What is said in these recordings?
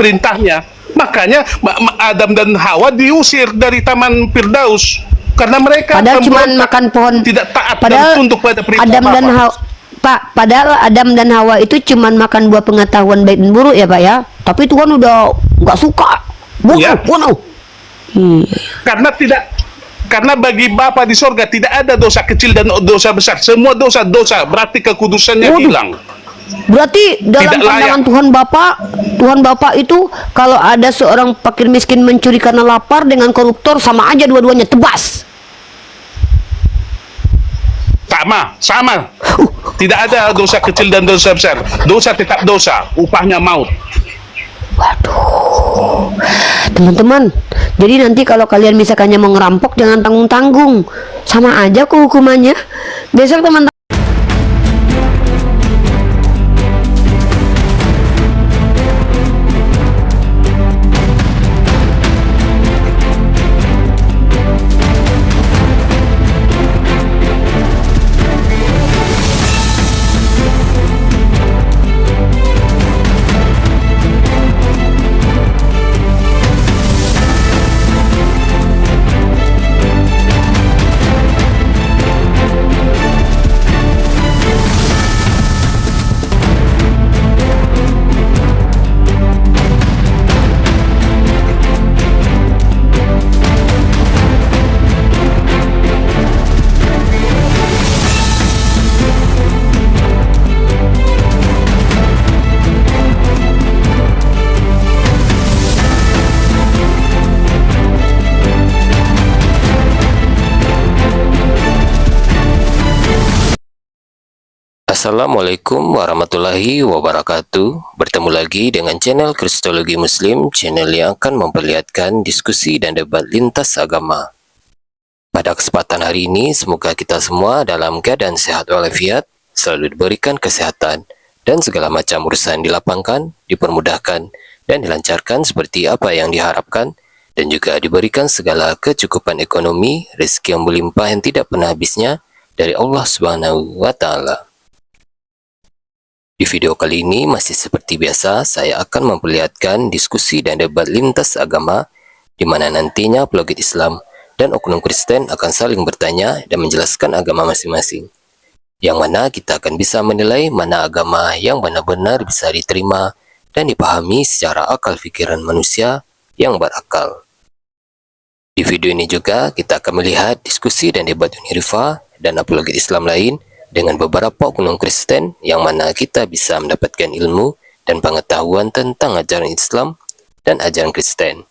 perintahnya. Makanya Adam dan Hawa diusir dari Taman Firdaus karena mereka padahal cuma makan pohon, tidak taat padahal dan tunduk pada perintah Adam dan Hawa, Pak, padahal Adam dan Hawa itu cuma makan buah pengetahuan baik dan buruk ya Pak ya, tapi Tuhan udah nggak suka, bunuh. Karena bagi Bapa di sorga tidak ada dosa kecil dan dosa besar, semua dosa berarti kekudusannya hilang. Berarti dalam pandangan Tuhan Bapak itu kalau ada seorang fakir miskin mencuri karena lapar dengan koruptor sama aja dua-duanya tebas. Sama. Tidak ada dosa kecil dan dosa besar. Dosa tetap dosa, upahnya maut. Waduh, teman-teman. Jadi nanti kalau kalian misalkannya mau ngerampok jangan tanggung-tanggung, sama aja kok hukumannya. Besok teman-teman. Assalamualaikum warahmatullahi wabarakatuh. Bertemu lagi dengan channel Kristologi Muslim, channel yang akan memperlihatkan diskusi dan debat lintas agama. Pada kesempatan hari ini, semoga kita semua dalam keadaan sehat walafiat, selalu diberikan kesehatan, dan segala macam urusan dilapangkan, dipermudahkan, dan dilancarkan seperti apa yang diharapkan, dan juga diberikan segala kecukupan ekonomi, rezeki yang berlimpah yang tidak pernah habisnya dari Allah Subhanahu wa Ta'ala. Di video kali ini masih seperti biasa, saya akan memperlihatkan diskusi dan debat lintas agama di mana nantinya apologet Islam dan oknum Kristen akan saling bertanya dan menjelaskan agama masing-masing. Yang mana kita akan bisa menilai mana agama yang benar-benar bisa diterima dan dipahami secara akal pikiran manusia yang berakal. Di video ini juga kita akan melihat diskusi dan debat Unirifa dan apologet Islam lain dengan beberapa oknum Kristen yang mana kita bisa mendapatkan ilmu dan pengetahuan tentang ajaran Islam dan ajaran Kristen.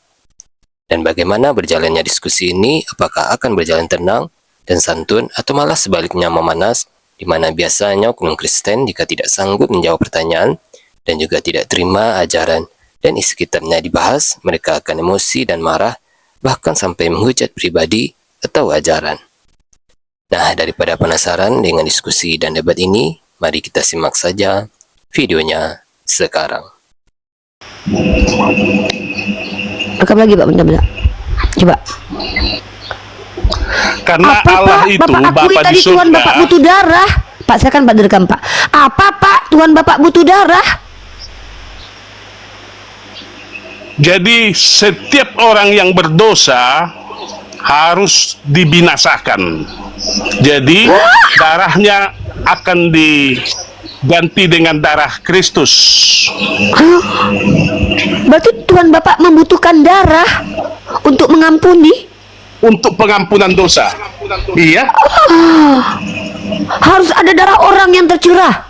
Dan bagaimana berjalannya diskusi ini, apakah akan berjalan tenang dan santun atau malah sebaliknya memanas, di mana biasanya oknum Kristen jika tidak sanggup menjawab pertanyaan dan juga tidak terima ajaran dan isi kitabnya dibahas, mereka akan emosi dan marah, bahkan sampai menghujat pribadi atau ajaran. Nah, daripada penasaran dengan diskusi dan debat ini, mari kita simak saja videonya sekarang. Rekam lagi Pak, bentar. Coba. Karena apa, Allah Pak? itu Bapak akui Bapa tadi di surga. Tuhan Bapak butuh darah. Pak, saya kan Pak direkam Pak. Apa Pak? Tuhan Bapak butuh darah. Jadi setiap orang yang berdosa harus dibinasakan. Jadi darahnya akan diganti dengan darah Kristus. Berarti Tuhan Bapak membutuhkan darah untuk mengampuni, Untuk pengampunan dosa. Iya. harus ada darah orang yang tercurah.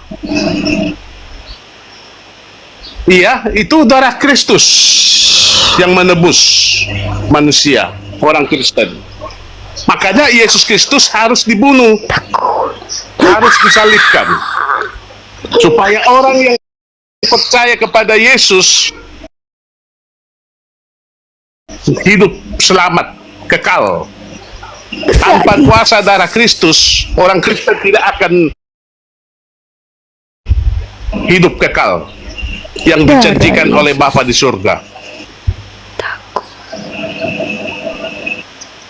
Iya, itu darah Kristus yang menebus manusia, orang Kristen. Makanya Yesus Kristus harus dibunuh, harus disalibkan, supaya orang yang percaya kepada Yesus hidup selamat, kekal. Tanpa kuasa darah Kristus, orang Kristen tidak akan hidup kekal yang dijanjikan oleh Bapa di surga.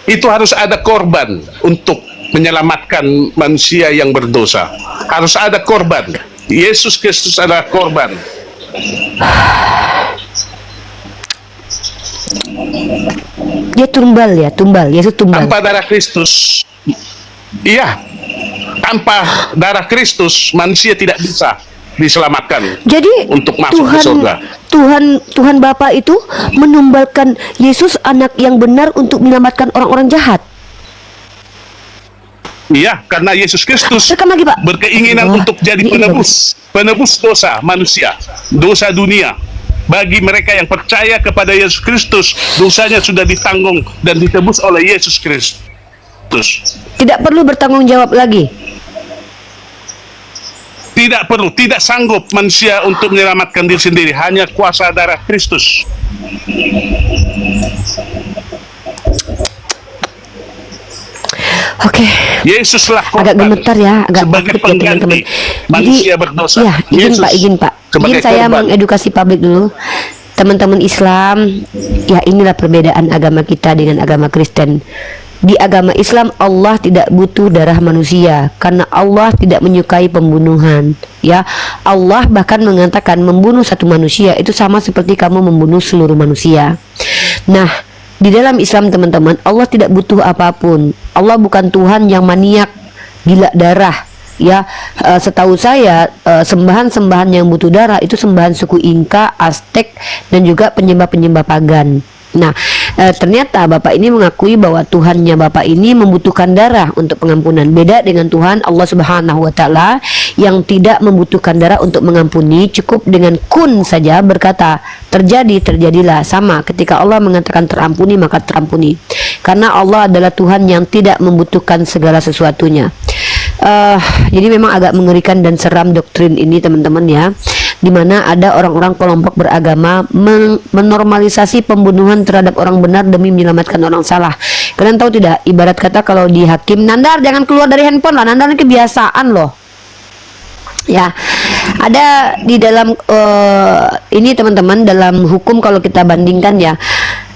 Itu harus ada korban untuk menyelamatkan manusia yang berdosa. Harus ada korban. Yesus Kristus adalah korban. Dia tumbal ya, tumbal. Yesus tumbal. Tanpa darah Kristus, iya, tanpa darah Kristus manusia tidak bisa diselamatkan Jadi untuk masuk ke surga. Tuhan Bapa itu menumbalkan Yesus anak yang benar untuk menyelamatkan orang-orang jahat. Iya, karena Yesus Kristus Rekam lagi, Pak. berkeinginan Wah, untuk jadi ini penebus dosa manusia, dosa dunia. Bagi mereka yang percaya kepada Yesus Kristus, dosanya sudah ditanggung dan ditebus oleh Yesus Kristus. Tidak perlu bertanggung jawab lagi. Tidak perlu, tidak sanggup manusia untuk menyelamatkan diri sendiri, hanya kuasa darah Kristus. Oke. Yesuslah korban Agak gemetar ya, agak sebagai takut ya teman-teman. pengganti manusia berdosa. Ya, izin Yesus Pak, izin sebagai saya korban. mengedukasi publik dulu. Teman-teman Islam, ya inilah perbedaan agama kita dengan agama Kristen. Di agama Islam Allah tidak butuh darah manusia karena Allah tidak menyukai pembunuhan. Ya, Allah bahkan mengatakan membunuh satu manusia itu sama seperti kamu membunuh seluruh manusia. Nah, di dalam Islam teman-teman, Allah tidak butuh apapun. Allah bukan Tuhan yang maniak gila darah. Ya, setahu saya sembahan-sembahan yang butuh darah itu sembahan suku Inka, Aztec dan juga penyembah-penyembah pagan. Nah, ternyata Bapak ini mengakui bahwa Tuhannya Bapak ini membutuhkan darah untuk pengampunan. Beda dengan Tuhan Allah Subhanahu wa taala yang tidak membutuhkan darah untuk mengampuni, cukup dengan kun saja berkata, terjadi, terjadilah. Sama ketika Allah mengatakan terampuni, maka terampuni. Karena Allah adalah Tuhan yang tidak membutuhkan segala sesuatunya. Jadi memang agak mengerikan dan seram doktrin ini teman-teman ya, dimana ada orang-orang kelompok beragama menormalisasi pembunuhan terhadap orang benar demi menyelamatkan orang salah. Kalian tahu tidak, ibarat kata kalau di hakim, Nandar jangan keluar dari handphone lah, Nandar ini kebiasaan loh. Ya, ada di dalam ini teman-teman, dalam hukum kalau kita bandingkan ya,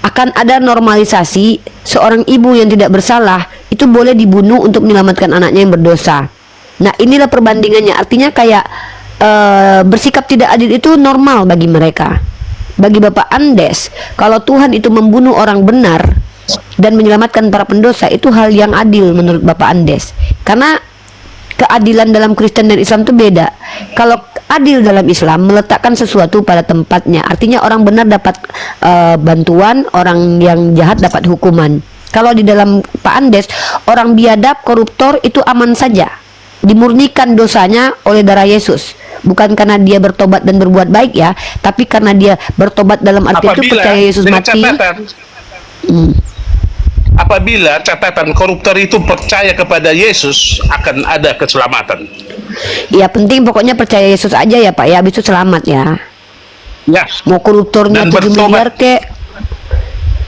akan ada normalisasi seorang ibu yang tidak bersalah itu boleh dibunuh untuk menyelamatkan anaknya yang berdosa. Nah, inilah perbandingannya. Artinya kayak bersikap tidak adil itu normal bagi mereka. Bagi Bapak Andes, kalau Tuhan itu membunuh orang benar dan menyelamatkan para pendosa, itu hal yang adil menurut Bapak Andes. Karena keadilan dalam Kristen dan Islam itu beda. Kalau adil dalam Islam meletakkan sesuatu pada tempatnya, artinya orang benar dapat bantuan, orang yang jahat dapat hukuman. Kalau di dalam Pak Andes, orang biadab, koruptor itu aman saja, dimurnikan dosanya oleh darah Yesus. Bukan karena dia bertobat dan berbuat baik ya, tapi karena dia bertobat dalam arti itu percaya Yesus mati. Apabila catatan koruptor itu percaya kepada Yesus, akan ada keselamatan. Ya penting pokoknya percaya Yesus aja ya Pak ya, habis itu selamat ya. Ya. Mau koruptornya 7 miliar kek,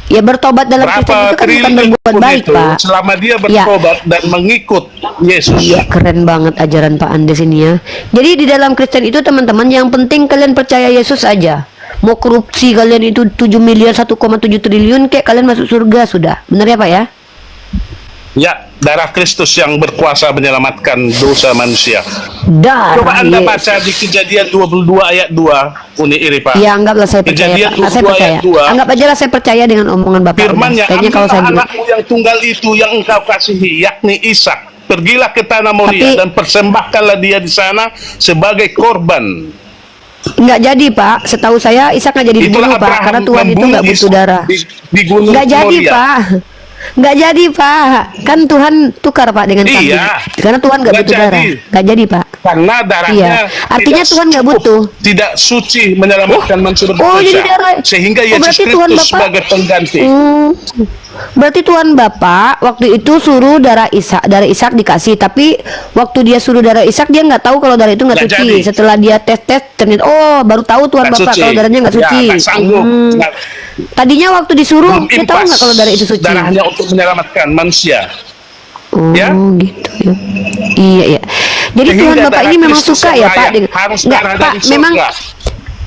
ya bertobat dalam Kristen itu kan bukan berbuat baik itu, Pak. selama dia bertobat dan mengikut Yesus. Iya, keren banget ajaran Pak Andes ini ya. Jadi di dalam Kristen itu teman-teman, yang penting kalian percaya Yesus aja. Mau korupsi kalian itu 7 miliar 1,7 triliun kayak kalian masuk surga sudah. Benar ya Pak ya? Ya, darah Kristus yang berkuasa menyelamatkan dosa manusia. Darah Coba Anda Yesus. baca di Kejadian 22 ayat 2, Uni Iri Pak. Ya anggaplah saya percaya Kejadian Pak. Saya 22 percaya. ayat 2. Anggap aja lah saya percaya dengan omongan Bapak. Firman-Nya, Kayaknya kalau saya ambillah juga. anakmu yang tunggal itu yang engkau kasihi, yakni Ishak. Pergilah ke tanah Moria Tapi- dan persembahkanlah dia di sana sebagai korban. Nggak jadi Pak. Setahu saya Ishak nggak jadi Itulah dibunuh Pak, Abraham karena Tuhan itu membunuh nggak butuh Ishak darah. di gunung Nggak jadi Moria. Pak. Nggak jadi Pak. Kan Tuhan tukar Pak dengan kambing. Iya. Karena Tuhan nggak Nggak butuh darah. jadi. Nggak jadi Pak. Karena darahnya Iya. Artinya tidak Tuhan nggak cukup, butuh. tidak suci menyelamatkan manusia berdosa. Oh, jadi darah. Sehingga Oh, Yesus berarti Tuhan Kristus Bapak- sebagai pengganti. Berarti Tuhan Bapak waktu itu suruh darah Ishak dikasih, tapi waktu dia suruh darah Ishak dia nggak tahu kalau darah itu nggak Nggak suci. jadi. Setelah dia tes ternyata baru tahu Tuhan Nggak Bapak suci. kalau darahnya nggak Ya, suci. nggak sanggup. Nggak- Tadinya waktu disuruh belum dia tahu impas nggak kalau darah itu suci. darahnya untuk menyelamatkan manusia. Oh Ya? gitu ya. Iya ya. Jadi Sehingga Tuhan Bapak darah ini memang Kristus suka yang ya Pak layak dengan harus nggak darah Pak dari memang surga.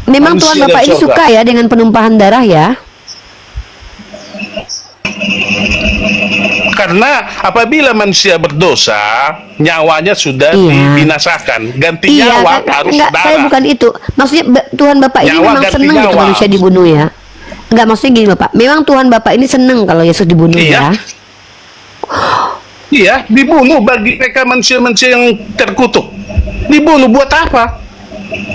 Tuhan Manusia Bapak dari ini surga. suka ya dengan penumpahan darah ya. Karena apabila manusia berdosa, nyawanya sudah Iya. dibinasakan. Ganti nyawa harus enggak, darah. saya bukan itu. Maksudnya Tuhan Bapak ini Nyawa memang ganti senang gitu nyawa. manusia dibunuh ya. Enggak, maksudnya gini Bapak. Memang Tuhan Bapak ini seneng kalau Yesus dibunuh Iya. ya. Iya, dibunuh bagi mereka manusia-manusia yang terkutuk. Dibunuh buat apa?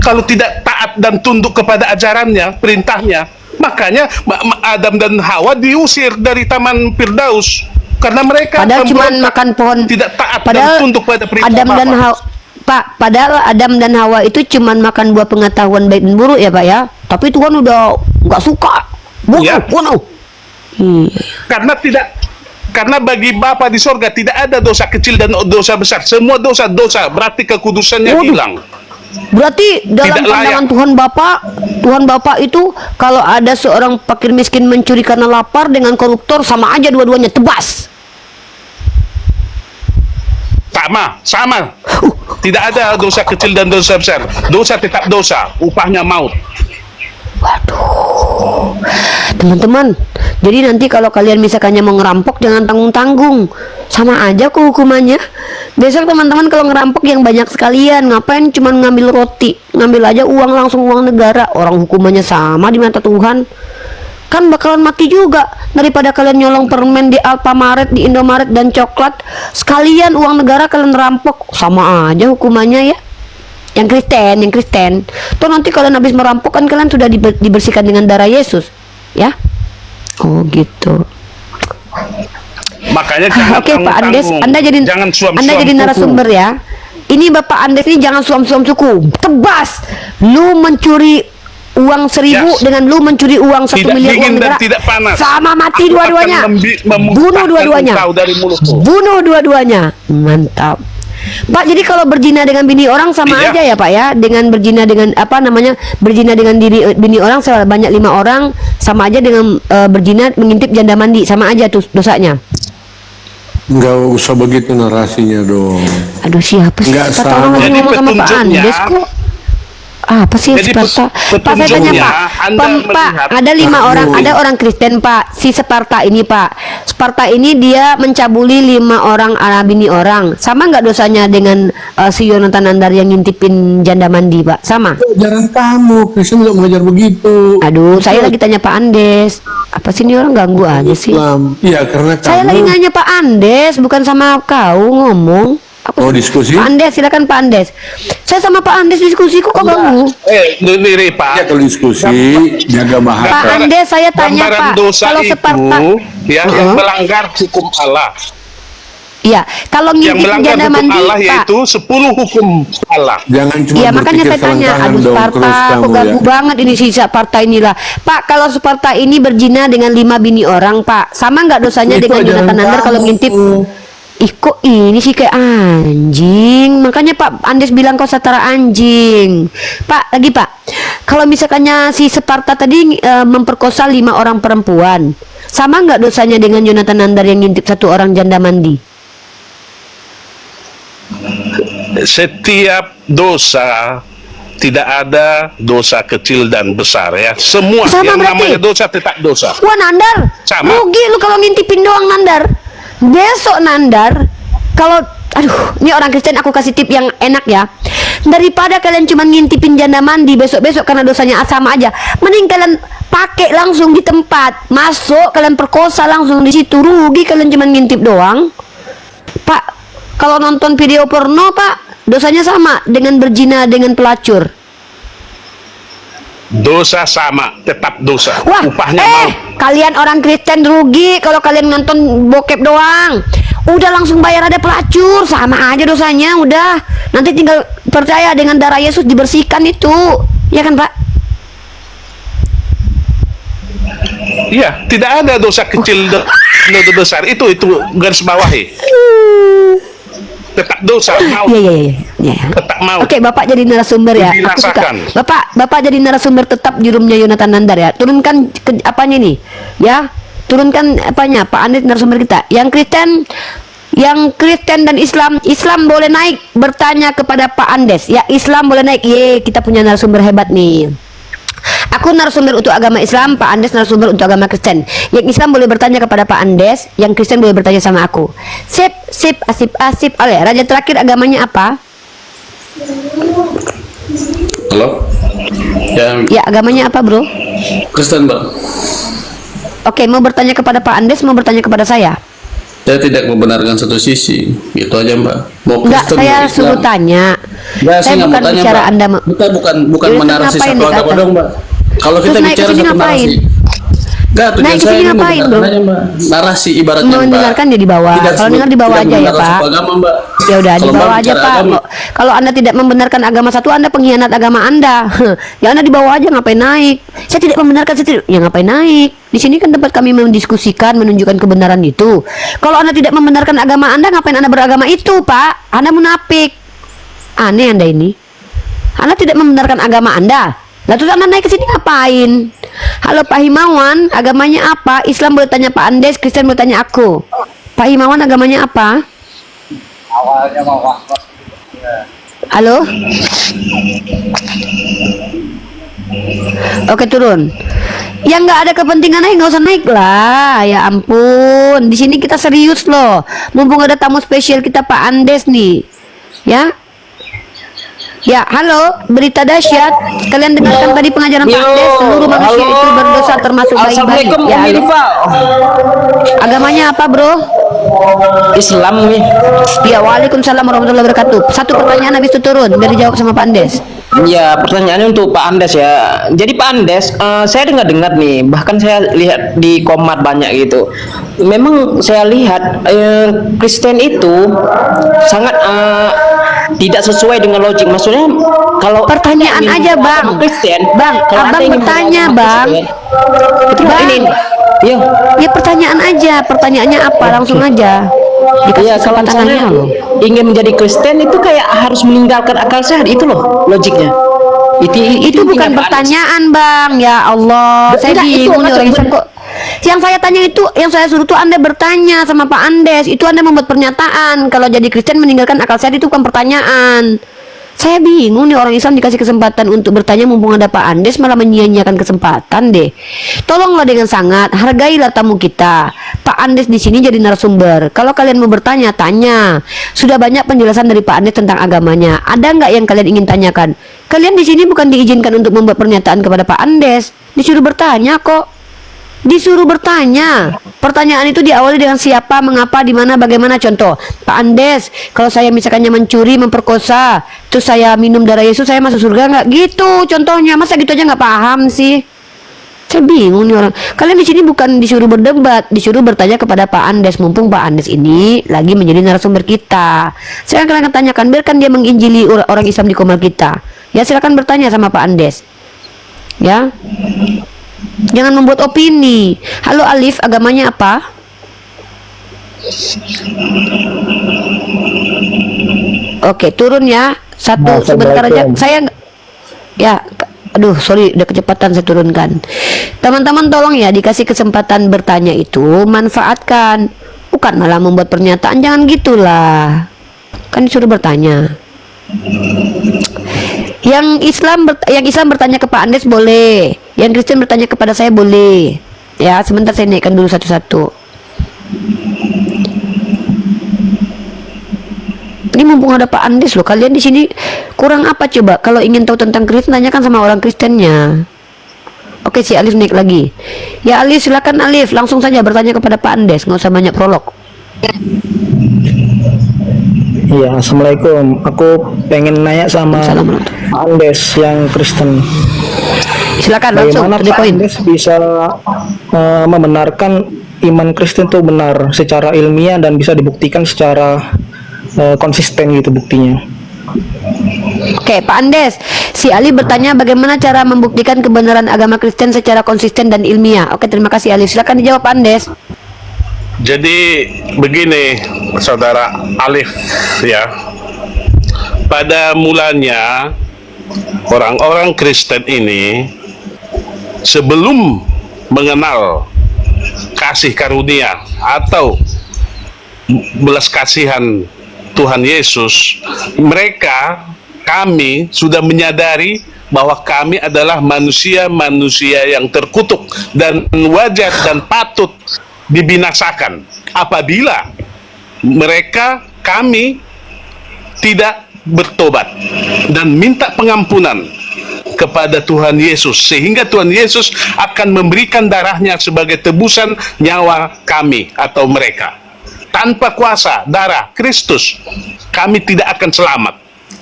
Kalau tidak taat dan tunduk kepada ajarannya, perintahnya. Makanya Adam dan Hawa diusir dari Taman Firdaus karena mereka Padahal cuma memberontak, makan pohon. tidak taat Padahal dan tunduk pada perintah Adam dan Bapa. Hawa, Pak, padahal Adam dan Hawa itu cuma makan buah pengetahuan baik dan buruk ya Pak ya. Tapi Tuhan udah nggak suka. Bunuh, Ya. bunuh. Karena bagi Bapa di sorga tidak ada dosa kecil dan dosa besar. Semua dosa-dosa berarti kekudusannya Waduh. hilang. Berarti dalam Tidak pandangan Tuhan Bapak itu kalau ada seorang fakir miskin mencuri karena lapar dengan koruptor sama aja dua-duanya tebas. Sama. Tidak ada dosa kecil dan dosa besar. Dosa tetap dosa, upahnya maut. Waduh, teman-teman. Jadi nanti kalau kalian misalkannya mau ngerampok jangan tanggung-tanggung, sama aja kok hukumannya. Besok teman-teman kalau ngerampok yang banyak sekalian, ngapain cuman ngambil roti, ngambil aja uang langsung uang negara, orang hukumannya sama di mata Tuhan. Kan bakalan mati juga daripada kalian nyolong permen di Alfamaret, di Indomaret dan coklat, sekalian uang negara kalian rampok, sama aja hukumannya ya. Yang Kristen. Toh nanti kalian habis merampok kan kalian sudah dibersihkan dengan darah Yesus, ya? Oh gitu. Makanya jangan Oke Pak Andes, tanggung-tanggung. Jangan suam-suam Anda jadi kuku. narasumber ya. Ini Bapak Andes ini jangan suam-suam suku. Tebas. Lu mencuri uang 1.000 Yes. dengan lu mencuri uang 1 Tidak miliar dingin uang dan negara. tidak panas. Sama mati Aku dua-duanya. akan Bunuh memuntahkan dua-duanya. engkau dari mulutku. Bunuh dua-duanya. Mantap. Pak, jadi kalau berzina dengan bini orang sama Iya. aja ya Pak ya, dengan berzina dengan apa namanya, berzina dengan bini orang sebanyak 5 orang sama aja dengan berzina mengintip janda mandi, sama aja tuh dosanya. Nggak usah begitu narasinya dong. Aduh, siapa sih? Nggak Pak, sama. tolong lagi Jadi ngomong sama Pak petunjuknya- Andes kok. Apa sih Jadi Sparta? Pak, saya tanya petunjuknya, Pak. Anda Pak, melihat- ada 5 Aduh. orang, ada orang Kristen Pak. Si Sparta ini Pak. Sparta ini dia mencabuli 5 orang bini orang. Sama nggak dosanya dengan si Yonatan Nandar yang ngintipin janda mandi Pak? Sama? Ajaran kamu, Kristen nggak mengajar begitu. Aduh, saya lagi tanya Pak Andes. Apa sih ini orang ganggu aja sih? Islam. Iya, karena Saya lagi kamu. nanya Pak Andes, bukan sama kau ngomong. Oh, diskusi? Pak Andes, silakan Pak Andes. Saya sama Pak Andes diskusi kok ganggu. Ini Ya Pak. kalau diskusi jaga bahasa. Pak Andes, saya tanya Gambaran Pak, dosa kalau itu, Sparta, yang melanggar hukum Allah. iya, kalau Yang ngintip melanggar janda hukum mandi Allah Pak. yaitu 10 hukum Allah. Jangan cuma Iya, makanya berpikir saya tanya, selangkangan aduh dong Sparta, terus kok kamu ganggu ya. banget ini si Sparta inilah. Pak, kalau Sparta ini berzina dengan 5 bini orang Pak, sama nggak dosanya Itu dengan ajaran Yonatan Nandar kalau kamu. ngintip? Ih, kok ini sih kayak anjing. Makanya Pak Andes bilang kau setara anjing. Pak, lagi Pak, kalau misalkannya si Sparta tadi memperkosa 5 orang perempuan, sama nggak dosanya dengan Yonatan Nandar yang ngintip 1 orang janda mandi? Setiap dosa tidak ada dosa kecil dan besar ya. Semua Sama yang berarti? namanya dosa tetap dosa. Wah Nandar, Sama. rugi lu kalau ngintipin doang Nandar. Besok Nandar, kalau aduh, ini orang Kristen aku kasih tip yang enak ya. Daripada kalian cuma ngintipin janda mandi besok-besok karena dosanya sama aja, mending kalian pakai langsung di tempat, masuk kalian perkosa langsung di situ. Rugi kalian cuma ngintip doang. Pak, kalau nonton video porno Pak, dosanya sama dengan berzina dengan pelacur. Dosa sama, tetap dosa. Wah, Upahnya maut. kalian orang Kristen rugi kalau kalian nonton bokep doang. Udah langsung bayar ada pelacur, sama aja dosanya. Udah, nanti tinggal percaya dengan darah Yesus dibersihkan itu, ya kan Pak? Iya, tidak ada dosa kecil dan dosa besar. Itu garis bawahi. Tetap dosa, maut. Iya. Tetap maut. Oke, Bapak jadi narasumber ya. Aku suka. Dibinasakan. Bapak jadi narasumber tetap di roomnya Yonatan Nandar ya. Turunkan apanya nih, ya. Turunkan apanya, Pak Andes narasumber kita. Yang Kristen dan Islam boleh naik bertanya kepada Pak Andes. Ya, Islam boleh naik. Ye, kita punya narasumber hebat nih. Aku narasumber untuk agama Islam, Pak Andes narasumber untuk agama Kristen. Yang Islam boleh bertanya kepada Pak Andes, yang Kristen boleh bertanya sama aku. Sip, asip. Oleh, raja terakhir agamanya apa? Halo? Ya, Ya, agamanya apa, Bro? Kristen, Mbak. Oke, mau bertanya kepada Pak Andes, mau bertanya kepada saya? Saya tidak membenarkan satu sisi, itu aja Mbak. Mau Enggak, Kristen, saya mau Islam. suruh tanya. Enggak, Saya nggak bukan mau tanya, bicara Mbak. Anda Bukan Jadi menarasi ngapain satu nih agama kata? dong, Mbak. Kalau kita Terus naik ke bicara sini satu ngapain? narasi. Enggak, tujuan Naik ke saya sini ini ngapain, bro? membenarkan aja, Mbak. Narasi ibaratnya, Mbak. mendengarkan ya di bawah. Kalau dengar di bawah tidak aja ya, membenarkan Pak. satu agama, Mbak. Ya udah di Kalau Mbak bawah aja, bicara Pak. agama, Kalau Anda tidak membenarkan agama satu, Anda pengkhianat agama Anda. Ya Anda di bawah aja, ngapain naik? Saya tidak membenarkan, ya ngapain naik? Di sini kan tempat kami mendiskusikan, menunjukkan kebenaran itu. Kalau Anda tidak membenarkan agama Anda, ngapain Anda beragama itu, Pak? Anda munafik. Aneh Anda ini. Anda tidak membenarkan agama Anda. Lah terus Anda naik ke sini ngapain? Halo Pak Himawan, agamanya apa? Islam boleh tanya Pak Andes, Kristen boleh tanya aku. Pak Himawan agamanya apa? Halo? Oke turun. Ya nggak ada kepentingan aja nggak usah naik lah. Ya ampun, di sini kita serius loh. Mumpung ada tamu spesial kita Pak Andes nih, ya. Ya, halo, berita dahsyat. Kalian dengarkan tadi pengajaran Pak Andes, seluruh manusia itu berdosa termasuk bayi-bayi. Assalamualaikum Ya, Umi halo. Rifa. Agamanya apa, Bro? Islam nih. Ya, waalaikumsalam warahmatullahi wabarakatuh. Satu pertanyaan habis itu turun, biar dijawab sama Pak Andes. Ya, pertanyaannya untuk Pak Andes ya. Jadi Pak Andes, saya dengar-dengar nih, bahkan saya lihat di komat banyak gitu. Memang saya lihat Kristen itu sangat tidak sesuai dengan logik. Maksudnya kalau Pertanyaan Anda ingin aja, Bang. beragama Kristen, Bang, kalau Anda Abang ingin bertanya, beragama Bang. Kristen, itu Bang. ini. Iya. Ya pertanyaan aja, pertanyaannya apa? Langsung aja. Dikasih Iya, kalau kesempatan misalnya nanya loh. ingin menjadi Kristen itu kayak harus meninggalkan akal sehat, itu loh logiknya. Itu bukan intinya, Pak Andes. pertanyaan, Bang. Ya Allah, saya Enggak, itu bingung nih macam orang Islam kok. Yang saya tanya itu, yang saya suruh tuh Anda bertanya sama Pak Andes. Itu Anda membuat pernyataan. Kalau jadi Kristen meninggalkan akal sehat itu bukan pertanyaan. Saya bingung nih orang Islam dikasih kesempatan untuk bertanya mumpung ada Pak Andes malah menyia-nyiakan kesempatan deh. Tolonglah dengan sangat, hargailah tamu kita. Pak Andes di sini jadi narasumber. Kalau kalian mau bertanya, tanya. Sudah banyak penjelasan dari Pak Andes tentang agamanya. Ada nggak yang kalian ingin tanyakan? Kalian di sini bukan diizinkan untuk membuat pernyataan kepada Pak Andes. Disuruh bertanya kok. Disuruh bertanya. Pertanyaan itu diawali dengan siapa, mengapa, di mana, bagaimana. Contoh, Pak Andes, kalau saya misalkannya mencuri, memperkosa, terus saya minum darah Yesus, saya masuk surga nggak? Gitu contohnya. Masa gitu aja nggak paham sih? Saya bingung nih orang. Kalian di sini bukan disuruh berdebat, disuruh bertanya kepada Pak Andes. Mumpung Pak Andes ini lagi menjadi narasumber kita. Saya akan tanyakan, biarkan dia menginjili orang Islam di komal kita. Ya silakan bertanya sama Pak Andes. Ya. Jangan membuat opini. Halo Alif, agamanya apa? Oke, turun ya. Satu sebentar aja. Saya ya, aduh, sorry, udah kecepatan saya turunkan. Teman-teman tolong ya, dikasih kesempatan bertanya itu manfaatkan. Bukan malah membuat pernyataan, jangan gitulah. Kan disuruh bertanya. Yang Islam bertanya ke Pak Andes boleh. Yang Kristen bertanya kepada saya boleh. Ya, sebentar saya naikkan dulu satu-satu. Ini mumpung ada Pak Andes loh. Kalian di sini kurang apa coba? Kalau ingin tahu tentang Kristen, tanyakan sama orang Kristennya. Oke, si Alif naik lagi. Ya Alif, silakan Alif, langsung saja bertanya kepada Pak Andes, nggak usah banyak prolog. Iya, assalamualaikum. Aku pengen nanya sama Assalamualaikum. Pak Andes yang Kristen. Silakan langsung Bagaimana to the Pak point. Andes bisa membenarkan iman Kristen itu benar secara ilmiah dan bisa dibuktikan secara konsisten gitu buktinya? Oke, Pak Andes, si Ali bertanya bagaimana cara membuktikan kebenaran agama Kristen secara konsisten dan ilmiah. Oke, terima kasih Alif. Silakan dijawab Pak Andes. Jadi begini, saudara Alif, ya. Pada mulanya orang-orang Kristen ini sebelum mengenal kasih karunia atau belas kasihan Tuhan Yesus, kami sudah menyadari bahwa kami adalah manusia-manusia yang terkutuk dan wajar dan patut dibinasakan apabila kami tidak bertobat dan minta pengampunan kepada Tuhan Yesus, sehingga Tuhan Yesus akan memberikan darahnya sebagai tebusan nyawa kami atau mereka. Tanpa kuasa darah Kristus, kami tidak akan selamat.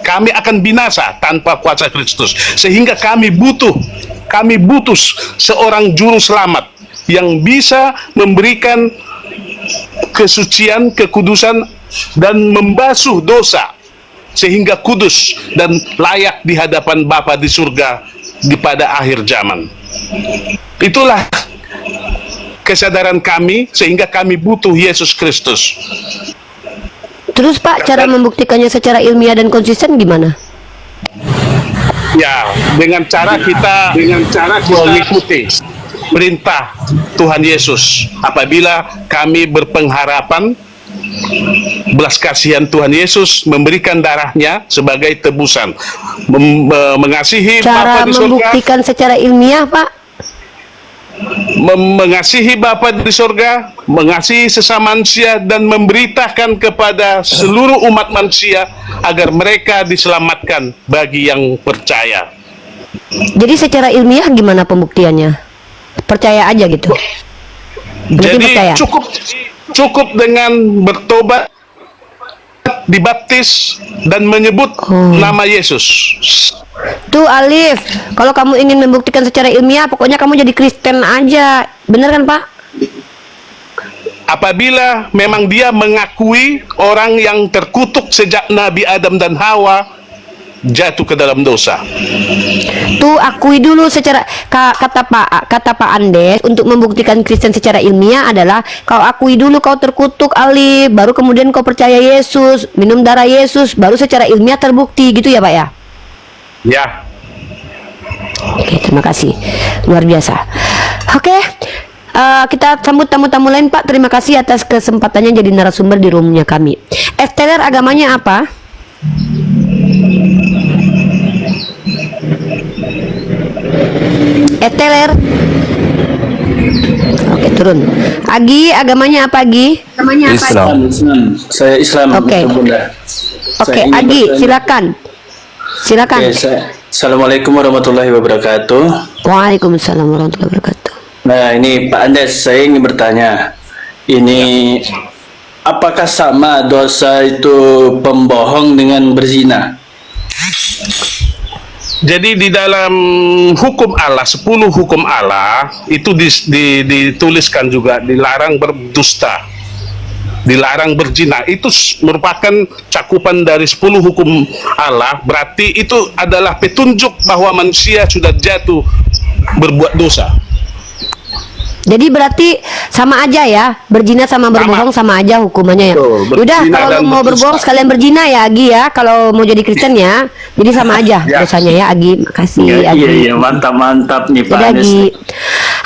Kami akan binasa tanpa kuasa Kristus. Sehingga kami butuh seorang juru selamat yang bisa memberikan kesucian, kekudusan, dan membasuh dosa sehingga kudus dan layak di hadapan Bapa di surga pada akhir zaman. Itulah kesadaran kami, sehingga kami butuh Yesus Kristus. Terus Pak, cara membuktikannya secara ilmiah dan konsisten gimana? Ya, dengan cara kita mengikuti perintah Tuhan Yesus. Apabila kami berpengharapan belas kasihan Tuhan Yesus memberikan darahnya sebagai tebusan, mengasihi Cara Bapa di surga, membuktikan secara ilmiah, Pak? mengasihi Bapa di surga, mengasihi sesama manusia, dan memberitakan kepada seluruh umat manusia agar mereka diselamatkan bagi yang percaya. Jadi secara ilmiah gimana pembuktiannya? Percaya aja gitu? Berarti Jadi percaya? cukup dengan bertobat, dibaptis, dan menyebut nama Yesus. Tuh Alif, kalau kamu ingin membuktikan secara ilmiah, pokoknya kamu jadi Kristen aja. Bener kan Pak? Apabila memang dia mengakui orang yang terkutuk sejak Nabi Adam dan Hawa jatuh ke dalam dosa. Tuh akui dulu secara kata Pak Andes, untuk membuktikan Kristen secara ilmiah adalah kau akui dulu kau terkutuk Alif, baru kemudian kau percaya Yesus, minum darah Yesus, baru secara ilmiah terbukti gitu ya Pak ya? Ya. Oke, terima kasih, luar biasa. Oke, kita sambut tamu-tamu lain Pak. Terima kasih atas kesempatannya jadi narasumber di roomnya kami. Esteller agamanya apa? Esteller. Oke, turun. Agi, agamanya apa Agi? Islam. Saya Islam. Oke. Bunda. Oke, Saya ingin Agi, bertanya. silakan. Silakan. Oke, Assalamualaikum warahmatullahi wabarakatuh. Waalaikumsalam warahmatullahi wabarakatuh. Nah, ini Pak Andes, saya ingin bertanya. Ini apakah sama dosa itu pembohong dengan berzina? Jadi di dalam hukum Allah, 10 hukum Allah itu dituliskan juga dilarang berdusta, dilarang berzina. Itu merupakan cakupan dari 10 hukum Allah. Berarti itu adalah petunjuk bahwa manusia sudah jatuh berbuat dosa. Jadi berarti sama aja ya, berzina sama berbohong sama aja hukumannya ya. Betul, Udah, berzina kalau dan lu mau berdusta. berbohong sekalian berzina ya Agi ya. Kalau mau jadi Kristen ya, jadi sama aja Ya. dosanya ya Agi. Makasih Agi. Iya, mantap nih Pak Udah Andes. Agi.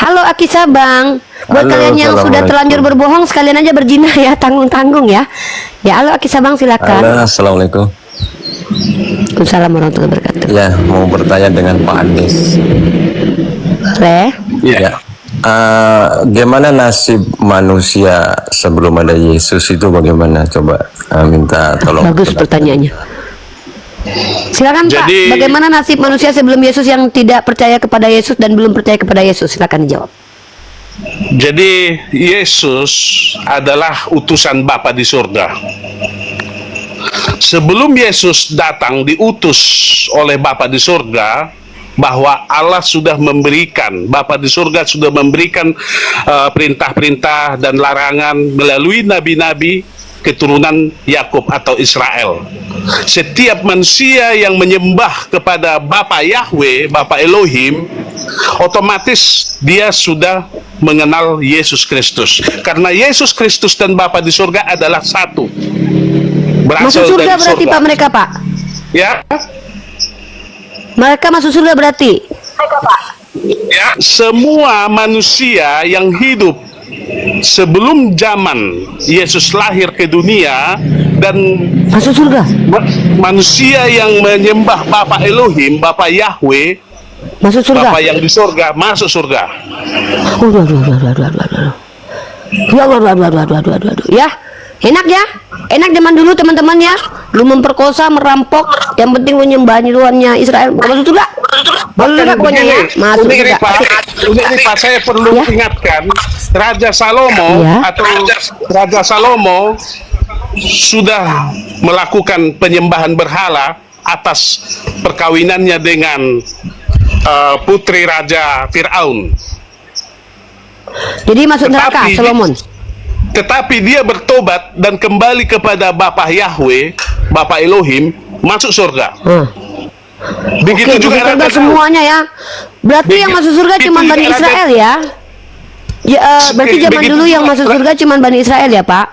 Halo Aki Sabang. Buat Halo, kalian yang sudah assalamualaikum. terlanjur berbohong sekalian aja berzina ya, tanggung-tanggung ya. Ya, halo Aki Sabang silakan. Halo, assalamualaikum. Waalaikumsalam warahmatullahi wabarakatuh. Ya, mau bertanya dengan Pak Andes. Boleh? Ya. Gimana nasib manusia sebelum ada Yesus itu bagaimana? Coba minta tolong. Bagus pertanyaannya. Silakan Jadi- Pak, bagaimana nasib manusia sebelum Yesus yang tidak percaya kepada Yesus dan belum percaya kepada Yesus? Silakan dijawab. Jadi Yesus adalah utusan Bapa di surga. Sebelum Yesus datang diutus oleh Bapa di surga, bahwa Allah sudah memberikan, Bapa di surga sudah memberikan perintah-perintah dan larangan melalui nabi-nabi keturunan Yakub atau Israel. Setiap manusia yang menyembah kepada Bapa Yahweh, Bapa Elohim, otomatis dia sudah mengenal Yesus Kristus. Karena Yesus Kristus dan Bapa di surga adalah satu. Masuk surga dari berarti surga. Pak mereka Pak? Ya, Mereka masuk surga berarti? ya, semua manusia yang hidup sebelum zaman Yesus lahir ke dunia dan Masuk surga? manusia yang menyembah Bapa Elohim, Bapa Yahweh, Masuk surga? Bapa yang di surga, masuk surga. Ya, enak ya? Enak zaman dulu teman-teman ya. Lu memperkosa, merampok, yang penting menyembah Tuhannya Israel. Masuk surga? Masuk surga pokoknya ya. Masuk Uni surga. Rifa, saya perlu Ya. ingatkan Raja Salomo Ya. atau Raja Salomo sudah melakukan penyembahan berhala atas perkawinannya dengan putri Raja Fir'aun. Jadi masuk neraka Tetapi- Solomon. Tetapi dia bertobat dan kembali kepada Bapa Yahweh, Bapa Elohim, masuk surga. Begitu Oke, juga masuk surga Raja Daud. semuanya ya. Berarti yang masuk surga Begitu cuma juga Bani Raja- Israel ya? Ya, berarti zaman Begitu dulu yang juga- masuk surga cuma Bani Israel ya, Pak?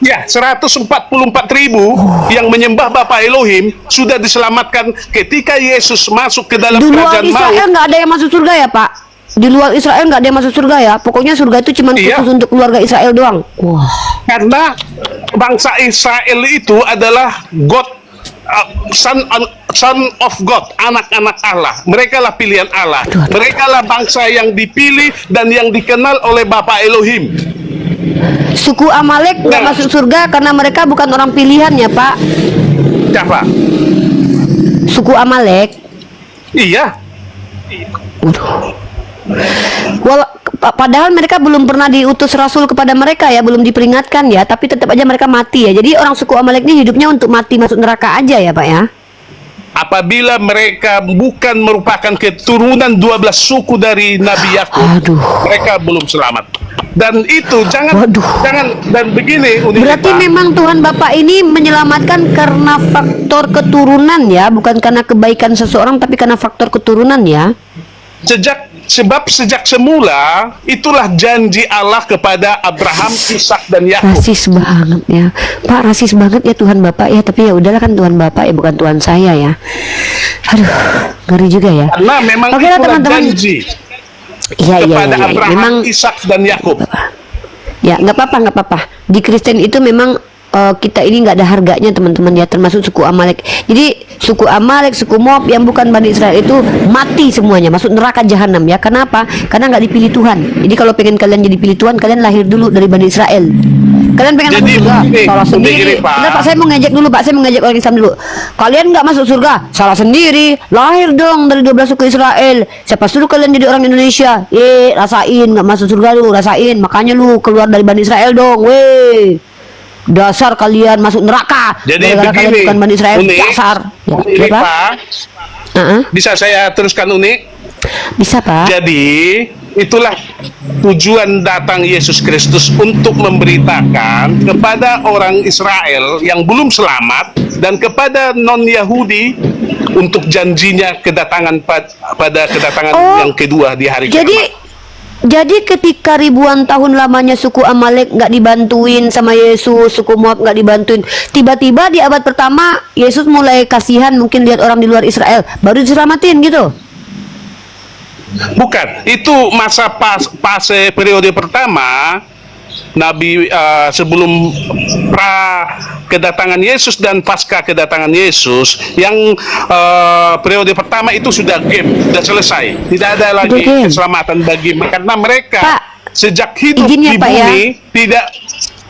Ya, 144.000 yang menyembah Bapa Elohim sudah diselamatkan ketika Yesus masuk ke dalam Di luar kerajaan maut. Israel nggak ada yang masuk surga ya, Pak? Di luar Israel nggak ada yang masuk surga ya? Pokoknya surga itu cuma Iya. khusus untuk keluarga Israel doang. Wah. Karena bangsa Israel itu adalah son of God, anak-anak Allah. Mereka lah pilihan Allah. Mereka lah bangsa yang dipilih dan yang dikenal oleh Bapa Elohim. Suku Amalek nggak Nah. masuk surga karena mereka bukan orang pilihan ya, Pak? Siapa? Suku Amalek. Iya. Padahal mereka belum pernah diutus rasul kepada mereka ya, belum diperingatkan ya, tapi tetap aja mereka mati ya. Jadi orang suku Amalek ini hidupnya untuk mati masuk neraka aja ya, Pak ya. Apabila mereka bukan merupakan keturunan 12 suku dari Nabi Yakub, Aduh. mereka belum selamat. Dan itu jangan dan begini Uni Berarti Rifa. memang Tuhan Bapak ini menyelamatkan karena faktor keturunan ya, bukan karena kebaikan seseorang tapi karena faktor keturunan ya. Sejak semula itulah janji Allah kepada Abraham, Ishak dan Yakub. Rasis banget ya, Pak, rasis banget ya Tuhan Bapak ya. Tapi ya udahlah, kan Tuhan Bapak ya, bukan Tuhan saya ya. Aduh, ngeri juga ya. Karena memang Oke lah, itulah teman-teman. janji Iya, kepada Abraham, memang Ishak dan Yakub. ya nggak apa-apa. Di Kristen itu memang kita ini nggak ada harganya teman-teman ya, termasuk suku Amalek. Jadi suku Amalek, suku Moab yang bukan Bani Israel itu mati semuanya, masuk neraka jahanam ya. Kenapa? Karena nggak dipilih Tuhan. Jadi kalau pengen kalian jadi pilih Tuhan, kalian lahir dulu dari Bani Israel. Kalian pengen masuk Jadi surga, begini, salah sendiri. begini, Pak. Bentar, Pak, saya mau ngejek dulu, Pak. Saya mau ngejek orang Islam dulu. Kalian nggak masuk surga, salah sendiri. Lahir dong dari 12 suku Israel. Siapa suruh kalian jadi orang Indonesia? Rasain nggak masuk surga lu, rasain. Makanya lu keluar dari Bani Israel dong, weh. Dasar kalian masuk neraka. Jadi Gara-gara kalian begini, bukan Bani Israel, Uni, dasar. Ya, Uni iya, Pak? Rifa, bisa saya teruskan Uni? Bisa, Pak. Jadi itulah tujuan datang Yesus Kristus untuk memberitakan kepada orang Israel yang belum selamat dan kepada non-Yahudi untuk janjinya kedatangan pada kedatangan yang kedua di hari kiamat. Jadi ketika ribuan tahun lamanya suku Amalek nggak dibantuin sama Yesus, suku Moab nggak dibantuin, tiba-tiba di abad pertama Yesus mulai kasihan, mungkin lihat orang di luar Israel, baru diselamatin gitu. Bukan, itu masa fase periode pertama Nabi sebelum pra kedatangan Yesus dan pasca kedatangan Yesus. Yang periode pertama itu sudah game, sudah selesai. Tidak ada lagi keselamatan bagi mereka karena mereka Pak, sejak hidup izin ya, di Pak, bumi ya. tidak.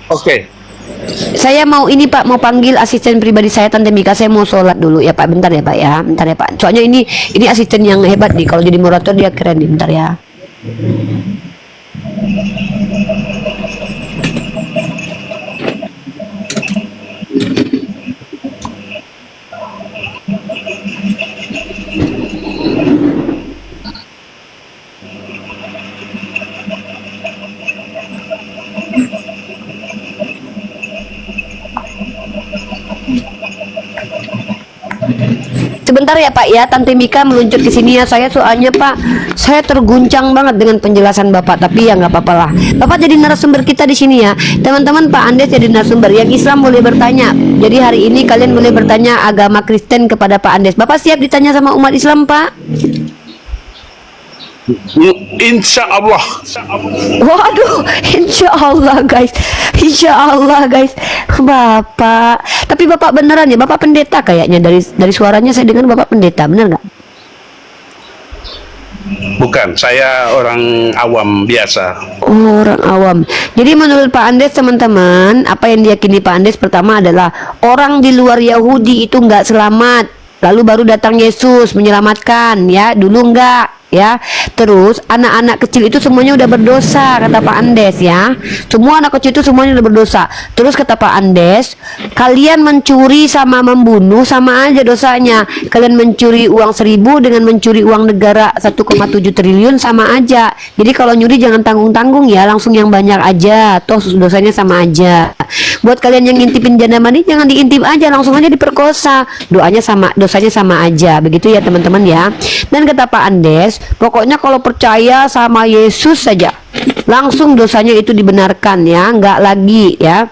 Oke. Saya mau ini Pak, mau panggil asisten pribadi saya Tante Mika. Saya mau sholat dulu ya Pak, bentar ya Pak ya, bentar ya Pak. Soalnya ini asisten yang hebat nih, kalau jadi moderator dia keren nih, bentar ya. Sebentar ya Pak ya, Tante Mika meluncur ke sini ya. Saya soalnya Pak, saya terguncang banget dengan penjelasan Bapak, tapi ya nggak apa-apa lah. Bapak jadi narasumber kita di sini ya, teman-teman. Pak Andes jadi narasumber. Yang Islam boleh bertanya. Jadi hari ini kalian boleh bertanya agama Kristen kepada Pak Andes. Bapak siap ditanya sama umat Islam, Pak? Insya Allah. Waduh, insya Allah guys, insya Allah guys, Bapak. Tapi Bapak beneran ya, Bapak pendeta kayaknya, dari suaranya saya dengar Bapak pendeta, bener nggak? Bukan, saya orang awam biasa. Orang awam. Jadi menurut Pak Andes teman-teman, apa yang diyakini Pak Andes pertama adalah orang di luar Yahudi itu nggak selamat. lalu baru datang Yesus menyelamatkan, ya. Dulu enggak, ya. Terus anak-anak kecil itu semuanya udah berdosa, kata Pak Andes, ya. Semua anak kecil itu semuanya udah berdosa. Terus kata Pak Andes, kalian mencuri sama membunuh sama aja dosanya. Kalian mencuri uang 1.000 dengan mencuri uang negara 1,7 triliun sama aja. Jadi kalau nyuri jangan tanggung-tanggung ya, langsung yang banyak aja, toh dosanya sama aja. Buat kalian yang ngintipin janda mandi jangan diintip aja, langsung aja diperkosa. Dosanya sama aja. Begitu ya teman-teman ya. Dan kata Pak Andes, pokoknya kalau percaya sama Yesus saja langsung dosanya itu dibenarkan, ya, nggak lagi ya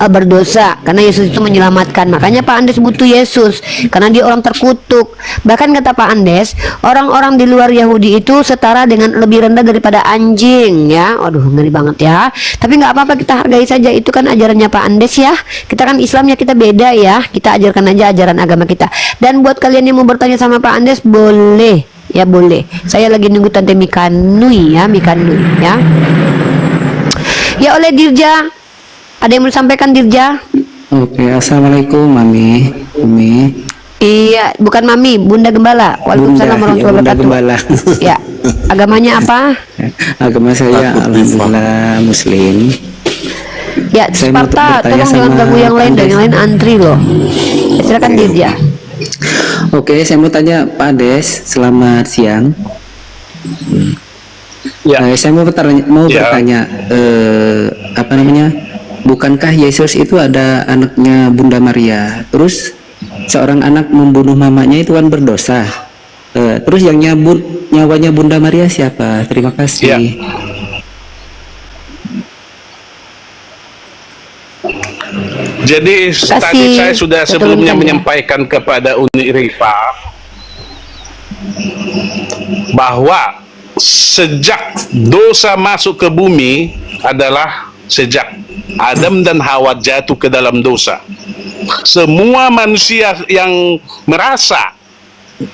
berdosa, karena Yesus itu menyelamatkan. Makanya Pak Andes butuh Yesus karena dia orang terkutuk. Bahkan kata Pak Andes, orang-orang di luar Yahudi itu setara dengan lebih rendah daripada anjing, ya. Aduh, ngeri banget ya. Tapi nggak apa-apa, kita hargai saja, itu kan ajarannya Pak Andes ya. Kita kan Islamnya kita beda ya, kita ajarkan aja ajaran agama kita. Dan buat kalian yang mau bertanya sama Pak Andes boleh, ya boleh. Saya lagi nunggu Tante Mikanui ya, Mikanui ya. Ya oleh Dirja, ada yang mau disampaikan Dirja? Oke, assalamualaikum Mami. Umi. Iya, bukan Mami, Bunda Gembala. Waalaikumsalam warahmatullahi Bunda wabarakatuh. Gembala. Ya, agamanya apa? Agama saya alhamdulillah Muslim. Ya, Saya mau Sparta, bertanya tolong jangan sama ganggu yang lain, dan yang lain antri loh. Ya, silakan Dirja. Oke, saya mau tanya Pak Ades, selamat siang. Ya. Saya mau bertanya, apa namanya? Bukankah Yesus itu ada anaknya Bunda Maria? Terus seorang anak membunuh mamanya itu kan berdosa. Terus yang nyabut nyawanya Bunda Maria siapa? Terima kasih. Ya. Jadi tadi saya sudah sebelumnya menyampaikan kepada Uni Rifa bahwa sejak dosa masuk ke bumi adalah sejak Adam dan Hawa jatuh ke dalam dosa. Semua manusia yang merasa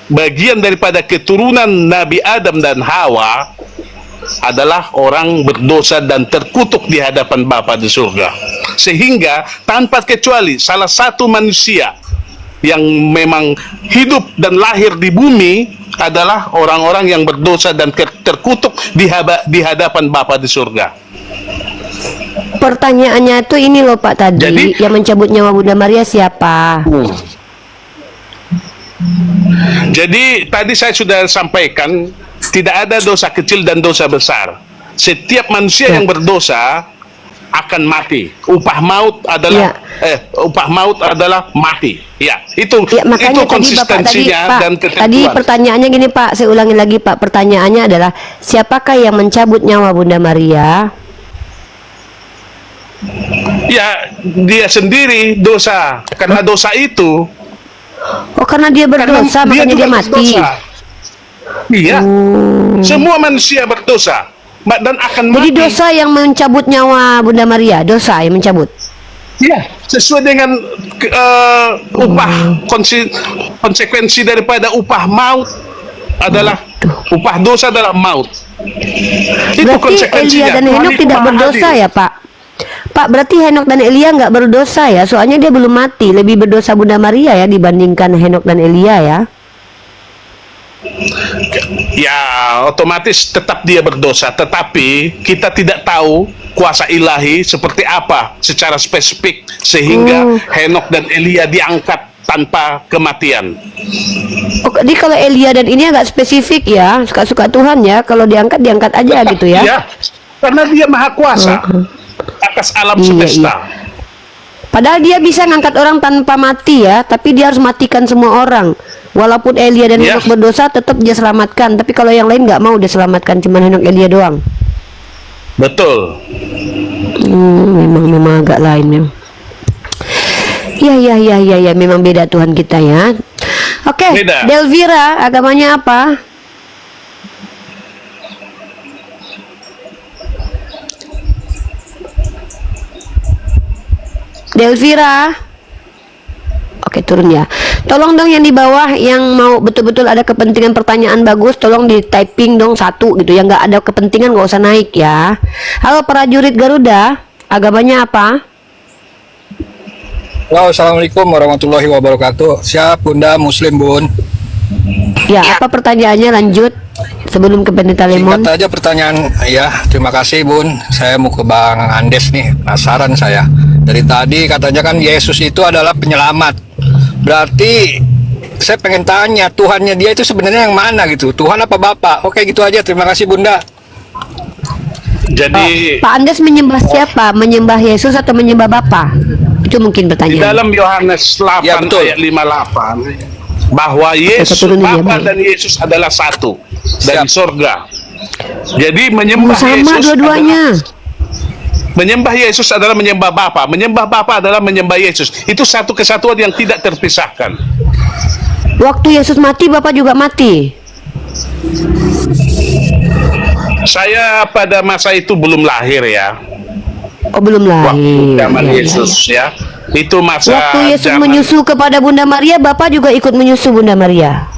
bagian daripada keturunan Nabi Adam dan Hawa adalah orang berdosa dan terkutuk di hadapan Bapa di surga. Sehingga tanpa kecuali salah satu manusia yang memang hidup dan lahir di bumi adalah orang-orang yang berdosa dan terkutuk di hadapan Bapa di surga. Pertanyaannya itu ini loh Pak tadi, Jadi, yang mencabut nyawa Bunda Maria siapa? Jadi tadi saya sudah sampaikan tidak ada dosa kecil dan dosa besar. Setiap manusia yang berdosa akan mati. Upah maut adalah mati. Ya, itu makanya itu konsistensinya dan ketentuan. Tadi pertanyaannya gini Pak, saya ulangi lagi Pak. Pertanyaannya adalah siapakah yang mencabut nyawa Bunda Maria? Ya, dia sendiri dosa. Karena dosa itu. Oh, karena dia berdosa makanya dia mati. Iya. Semua manusia berdosa dan akan mati. Jadi dosa yang mencabut nyawa Bunda Maria, dosa yang mencabut. Iya, sesuai dengan konsekuensi daripada upah maut adalah upah dosa adalah maut. Itu Berarti konsekuensinya. Elia dan Henok tidak berdosa ya Pak? Pak, berarti Henok dan Elia nggak berdosa ya? Soalnya dia belum mati. Lebih berdosa Bunda Maria ya dibandingkan Henok dan Elia ya? Ya, otomatis tetap dia berdosa. Tetapi kita tidak tahu kuasa ilahi seperti apa secara spesifik sehingga Henok dan Elia diangkat tanpa kematian. Oh, jadi kalau Elia dan ini agak spesifik ya, suka-suka Tuhan ya. Kalau diangkat aja gitu ya? Iya, karena dia maha kuasa atas alam semesta. Padahal dia bisa ngangkat orang tanpa mati ya, tapi dia harus matikan semua orang. Walaupun Elia dan Henok berdosa, tetap dia selamatkan. Tapi kalau yang lain nggak mau dia selamatkan, cuma Henok Elia doang. Betul. Memang agak lain ya. Ya, memang beda Tuhan kita ya. Oke, Delvira, agamanya apa? Delvira. Oke, turun ya. Tolong dong yang di bawah yang mau betul-betul ada kepentingan pertanyaan bagus, tolong di typing dong satu gitu. Yang nggak ada kepentingan nggak usah naik ya. Halo prajurit Garuda, agamanya apa? Halo, assalamualaikum warahmatullahi wabarakatuh. Siap Bunda Muslim Bun. Ya, apa pertanyaannya, lanjut sebelum ke Pendeta Lemon? Singkat aja pertanyaan ya. Terima kasih Bun. Saya mau ke Bang Andes nih. Penasaran saya. Dari tadi katanya kan Yesus itu adalah penyelamat. Berarti saya pengen tanya, Tuhannya dia itu sebenarnya yang mana gitu? Tuhan apa Bapak? Oke, gitu aja. Terima kasih Bunda. Jadi Pak Andes menyembah siapa? Menyembah Yesus atau menyembah Bapa? Itu mungkin di pertanyaan. dalam Yohanes 8 Ya, betul. ayat 58 bahwa Yesus, turun ini ya, Bapa Bang. dan Yesus adalah satu dari sorga. Jadi menyembah Sama Yesus dua-duanya. menyembah Yesus adalah menyembah Bapa. Menyembah Bapa adalah menyembah Yesus. Itu satu kesatuan yang tidak terpisahkan. Waktu Yesus mati, Bapak juga mati. Saya pada masa itu belum lahir ya. Oh, belum Waktu lahir. zaman Ya, ya, Yesus ya. Itu masa Waktu Yesus zaman- menyusu kepada Bunda Maria, Bapak juga ikut menyusu Bunda Maria.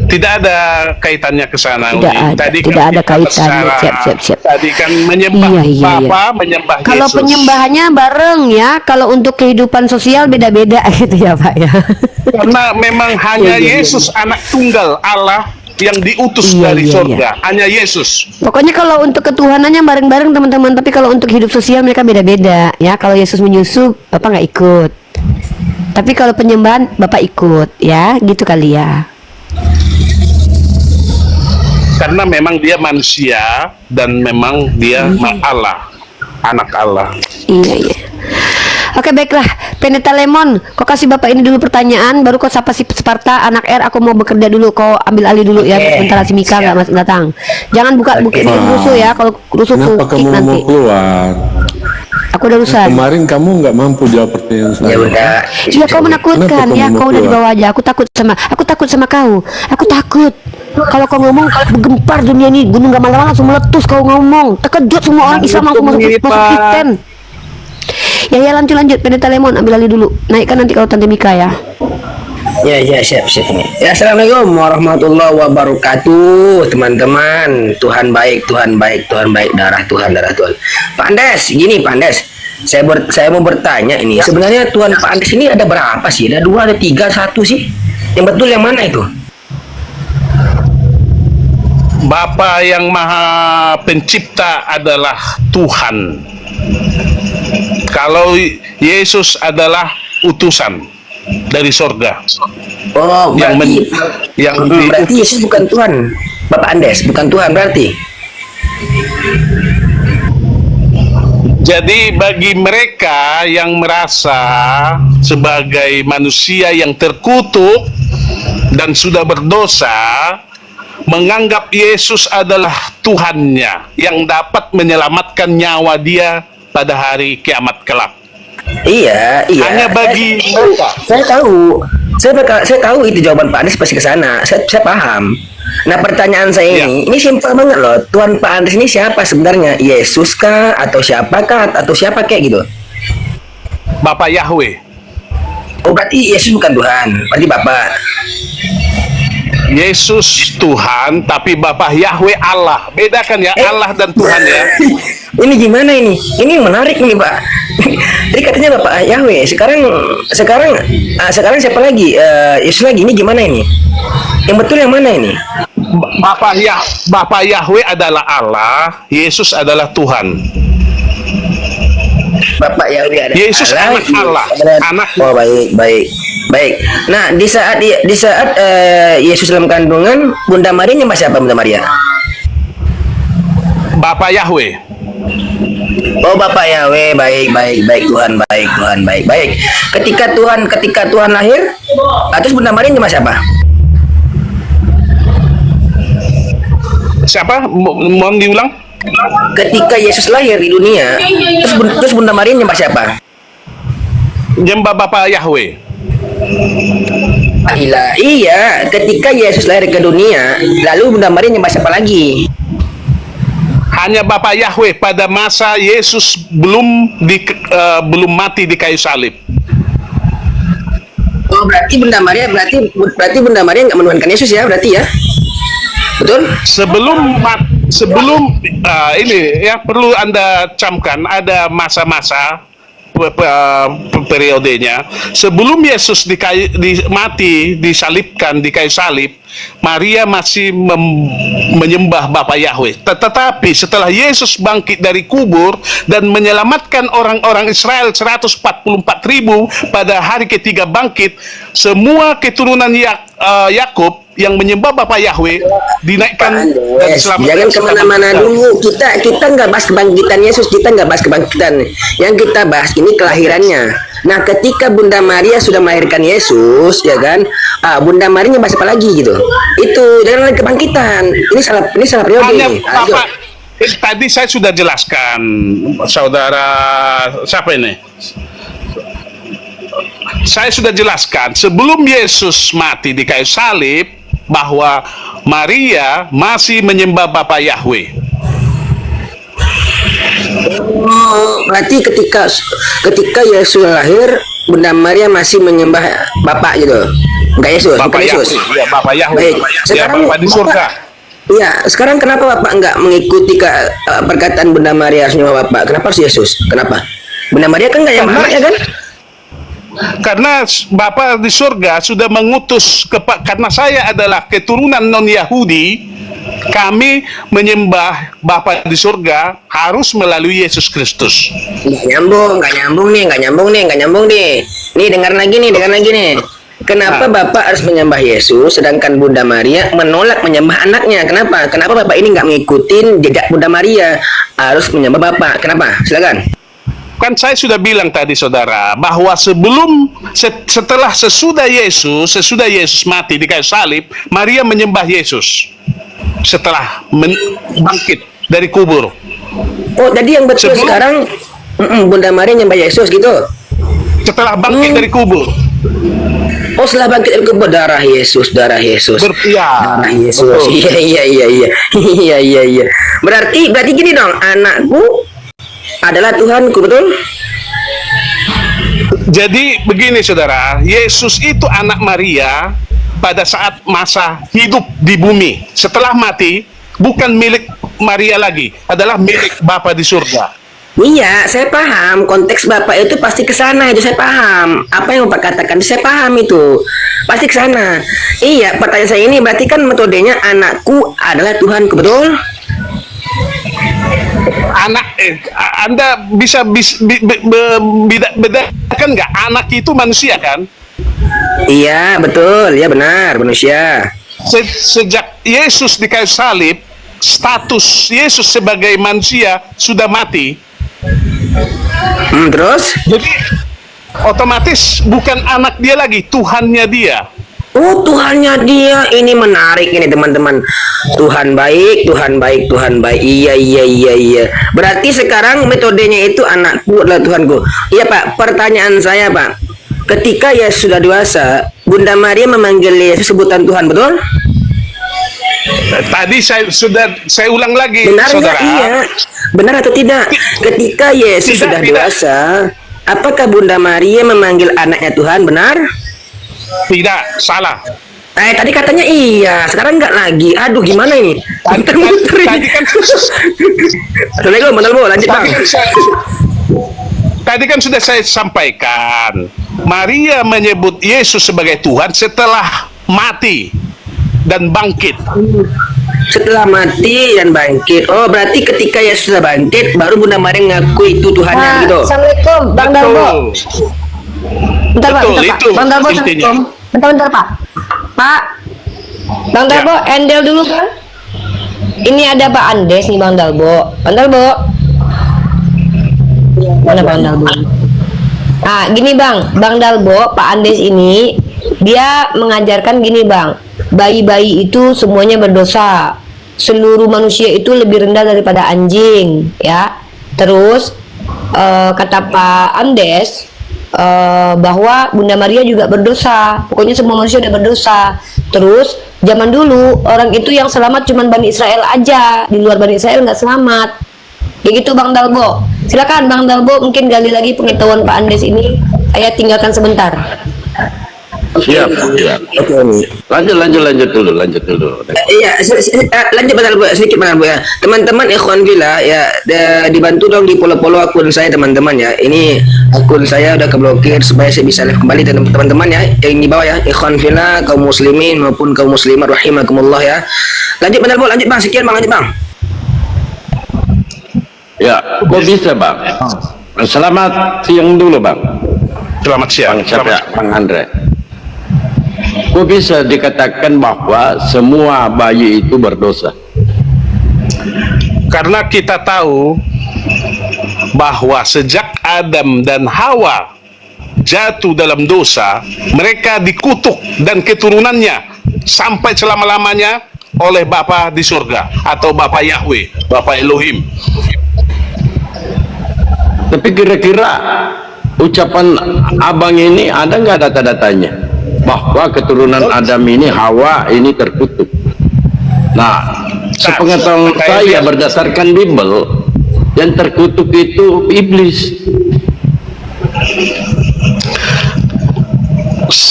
Tidak ada kaitannya ke sana. Tidak Udi. ada, Tadi tidak kan ada kita kaitannya. secara- Siap. Tadi kan menyembah Iya, iya, iya. Bapa, menyembah Kalau Yesus. penyembahannya bareng ya, kalau untuk kehidupan sosial beda-beda gitu ya Pak ya. Karena memang hanya Iya, iya, iya. Yesus anak tunggal Allah yang diutus Iya, dari iya, surga. Hanya Yesus. Pokoknya kalau untuk ketuhanannya bareng-bareng teman-teman, tapi kalau untuk hidup sosial mereka beda-beda ya. Kalau Yesus menyusu, Bapak nggak ikut. Tapi kalau penyembahan Bapak ikut ya, gitu kali ya. Karena memang dia manusia dan memang dia Allah, anak Allah. Iya. Oke, baiklah, Pendeta Lemon, kau kasih Bapak ini dulu pertanyaan, baru kau sapa si Sparta, anak R, aku mau bekerja dulu, kau ambil alih dulu ya, sebentar si Mika nggak masuk datang. Jangan buka bikin rusuh ya, kalau rusuh tuh Kenapa kick kamu nanti. mau keluar? Aku udah urusan. Kemarin kamu nggak mampu jawab pertanyaan saya. Iya, kau menakutkan Kenapa ya, kamu mau kau udah di keluar? bawah aja. Aku takut sama kau. Aku takut. Kalau kau ngomong bergempar dunia ini, gunung Gamalawan langsung meletus kau ngomong. Terkejut semua orang Islam langsung masuk Kristen. Ya lanjut Pendeta Lemon, ambil alih dulu. Naikkan nanti kalau Tante Mika ya. Ya, siap. Ya, assalamualaikum warahmatullahi wabarakatuh, teman-teman. Tuhan baik, darah Tuhan. Pak Andes, gini Pak Andes. Saya mau bertanya ini. Sebenarnya Tuhan Pak Andes ini ada berapa sih? Ada 2, ada 3, 1 sih? Yang betul yang mana itu? Bapa yang Maha Pencipta adalah Tuhan. Kalau Yesus adalah utusan dari sorga. Oh, berarti Yesus bukan Tuhan. Bapak Andes bukan Tuhan berarti. Jadi bagi mereka yang merasa sebagai manusia yang terkutuk dan sudah berdosa, menganggap Yesus adalah Tuhannya yang dapat menyelamatkan nyawa dia pada hari kiamat kelak. Iya. Hanya bagi mereka. Saya tahu. Saya tahu itu jawaban Pak Andes pasti ke sana. Saya paham. Nah, pertanyaan saya ini simpel banget loh. Tuhan Pak Andes ini siapa sebenarnya? Yesus kah atau siapakah atau siapa kayak gitu? Bapak Yahweh. Oh, berarti Yesus bukan Tuhan. Berarti Bapak. Yesus Tuhan, tapi Bapak Yahweh Allah. Bedakan ya, Allah dan Tuhan ya. Ini gimana ini? Ini menarik nih, Pak. Tadi katanya Bapak Yahweh. Sekarang siapa lagi? Yesus lagi. Ini gimana ini? Yang betul yang mana ini? Bapak Yahweh adalah Allah, Yesus adalah Tuhan. Bapak Yahweh adalah Yesus anak Allah. Anak. Oh, baik. Nah, di saat Yesus dalam kandungan, Bunda Maria nyembah siapa Bunda Maria? Bapak Yahweh. Oh, Bapak Yahweh, baik Tuhan, baik. Ketika Tuhan lahir, terus Bunda Maria nyembah siapa? Siapa? Mohon diulang. Ketika Yesus lahir di dunia, terus Bunda Maria nyembah siapa? Nyembah Bapak Yahweh. Iya, ketika Yesus lahir ke dunia, lalu Bunda Maria nyembah siapa lagi? Hanya Bapak Yahweh pada masa Yesus belum mati di kayu salib. Oh, berarti Bunda Maria nggak menuhankan Yesus ya, berarti ya? Betul? Sebelum ini ya perlu Anda camkan, ada masa-masa periodenya. Sebelum Yesus mati, disalibkan di kayu salib, Maria masih menyembah Bapa Yahweh. Tetapi setelah Yesus bangkit dari kubur dan menyelamatkan orang-orang Israel 144.000 pada hari ketiga bangkit, semua keturunan Yakub yang menyembah Bapa Yahweh dinaikkan dan diselamatkan. Jangan kemana-mana dulu. Kita nggak bahas kebangkitan Yesus, kita nggak bahas kebangkitan. Yang kita bahas ini kelahirannya. Nah, ketika Bunda Maria sudah melahirkan Yesus, ya kan? Bunda Maria bahas apa lagi gitu? Itu jangan lagi kebangkitan. Ini salah periode. Hanya Ini. Bapak, tadi saya sudah jelaskan, saudara siapa ini? Saya sudah jelaskan sebelum Yesus mati di kayu salib bahwa Maria masih menyembah Bapa Yahweh. Berarti ketika Yesus lahir, Bunda Maria masih menyembah Bapak gitu. Enggak Yesus, Bapa bukan Yesus. Yahweh, ya Bapa Yahweh. Baik. Ya, Sekarang Bapa di surga. Iya, sekarang kenapa Bapak enggak mengikuti perkataan Bunda Maria menyembah Bapak? Kenapa harus Yesus? Kenapa? Bunda Maria kan enggak yang anaknya kan? Karena Bapa di surga sudah mengutus karena saya adalah keturunan non-Yahudi, kami menyembah Bapa di surga harus melalui Yesus Kristus. Nggak nyambung nih. Nih dengar lagi nih. Kenapa Bapak harus menyembah Yesus sedangkan Bunda Maria menolak menyembah anaknya? Kenapa Bapak ini nggak mengikutin jejak Bunda Maria harus menyembah Bapak? Kenapa? Silakan. Kan saya sudah bilang tadi saudara bahwa sesudah Yesus mati di kayu salib, Maria menyembah Yesus setelah bangkit dari kubur. Oh, jadi yang betul sekarang Bunda Maria menyembah Yesus gitu? Setelah bangkit dari kubur. Oh, setelah bangkit dari kubur, darah Yesus. Darah Yesus. Betul. Iya. Berarti gini dong, anakku adalah Tuhanku, betul? Jadi begini saudara, Yesus itu anak Maria pada saat masa hidup di bumi. Setelah mati, bukan milik Maria lagi, adalah milik Bapa di surga. Iya, saya paham. Konteks Bapak itu pasti ke sana, itu saya paham. Apa yang Bapak katakan, saya paham itu. Pasti ke sana. Iya, pertanyaan saya ini berarti kan metodenya anakku adalah Tuhanku, betul? Anda bisa bedakan nggak anak itu manusia kan? Iya betul, ya benar manusia. Sejak Yesus di kayu salib, status Yesus sebagai manusia sudah mati. Terus? Jadi otomatis bukan anak dia lagi, Tuhannya dia. Oh, Tuhannya dia. Ini menarik ini teman-teman. Tuhan baik. Iya. Berarti sekarang metodenya itu anakku adalah Tuhanku. Iya Pak, pertanyaan saya Pak. Ketika Yesus sudah dewasa, Bunda Maria memanggil Yesus sebutan Tuhan, betul? Tadi saya ulang lagi, benar saudara. Iya. Benar atau tidak? Ketika Yesus sudah dewasa, apakah Bunda Maria memanggil anaknya Tuhan, benar? Tidak, salah. Tadi katanya iya, sekarang enggak lagi. Aduh, gimana ini? Muter-muter ini. Assalamualaikum, lanjut Bang. Tadi kan sudah saya sampaikan, Maria menyebut Yesus sebagai Tuhan setelah mati dan bangkit. Setelah mati dan bangkit. Oh, berarti ketika Yesus sudah bangkit, baru Bunda Maria ngaku itu Tuhannya gitu. Assalamualaikum, Bang Dalbo. Bentar Pak, Bang Dalbo, Assalamualaikum. Bentar Pak. Pak, Bang Dalbo, endel dulu kan? Ini ada Pak Andes nih Bang Dalbo. Bang Dalbo. Mana Bang Dalbo? Ah, gini Bang Dalbo, Pak Andes ini dia mengajarkan gini Bang. Bayi-bayi itu semuanya berdosa. Seluruh manusia itu lebih rendah daripada anjing, ya. Terus kata Pak Andes bahwa Bunda Maria juga berdosa. Pokoknya semua manusia udah berdosa. Terus zaman dulu orang itu yang selamat cuman Bani Israel aja, di luar Bani Israel nggak selamat. Kayak gitu Bang Dalbo. Silakan Bang Dalbo mungkin gali lagi pengetahuan Pak Andes ini. Saya tinggalkan sebentar. Siap. Oke. Lanjut dulu. Iya, lanjut bentar Bu, sedikit bentar Bu ya. Teman-teman ikhwan fillah ya, dibantu dong di follow akun saya teman-teman ya. Ini akun saya udah keblokir supaya saya bisa live kembali dan teman-teman ya yang di bawah ya, ikhwan fillah kaum muslimin maupun kaum muslimat rahimakumullah ya. Lanjut bentar Bu, lanjut Bang, sekian Bang, lanjut Bang. Ya, kok bisa Bang? Selamat siang dulu Bang. Selamat siang. Bang Andre. Kok bisa dikatakan bahwa semua bayi itu berdosa? Karena kita tahu bahwa sejak Adam dan Hawa jatuh dalam dosa, mereka dikutuk dan keturunannya sampai selama-lamanya oleh Bapa di surga atau Bapa Yahweh, Bapa Elohim. Tapi kira-kira ucapan abang ini ada nggak data-datanya bahwa keturunan Adam ini, Hawa ini terkutuk? Nah, sepengetahuan saya berdasarkan Bible, yang terkutuk itu iblis.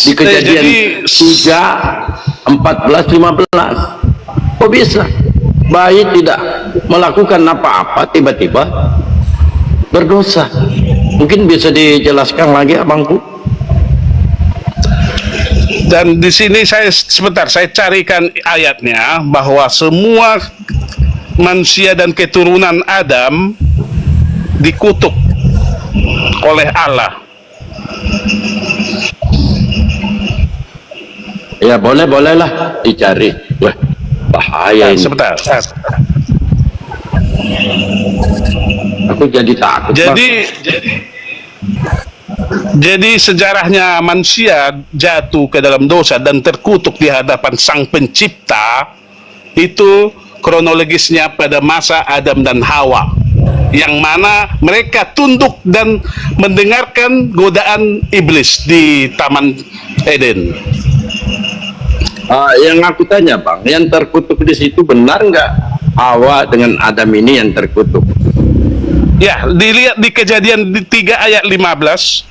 Di Kejadian 3, 14, 15. Kok bisa bayi tidak melakukan apa-apa tiba-tiba berdosa? Mungkin bisa dijelaskan lagi abangku. Dan di sini saya carikan ayatnya bahwa semua manusia dan keturunan Adam dikutuk oleh Allah. Ya bolehlah dicari. Wah, bahaya ini. Sebentar. Aku jadi takut. Jadi sejarahnya manusia jatuh ke dalam dosa dan terkutuk di hadapan Sang Pencipta itu kronologisnya pada masa Adam dan Hawa, yang mana mereka tunduk dan mendengarkan godaan iblis di Taman Eden. Yang aku tanya Bang, yang terkutuk di situ benar nggak Hawa dengan Adam ini yang terkutuk? Ya, dilihat di Kejadian 3 ayat 15,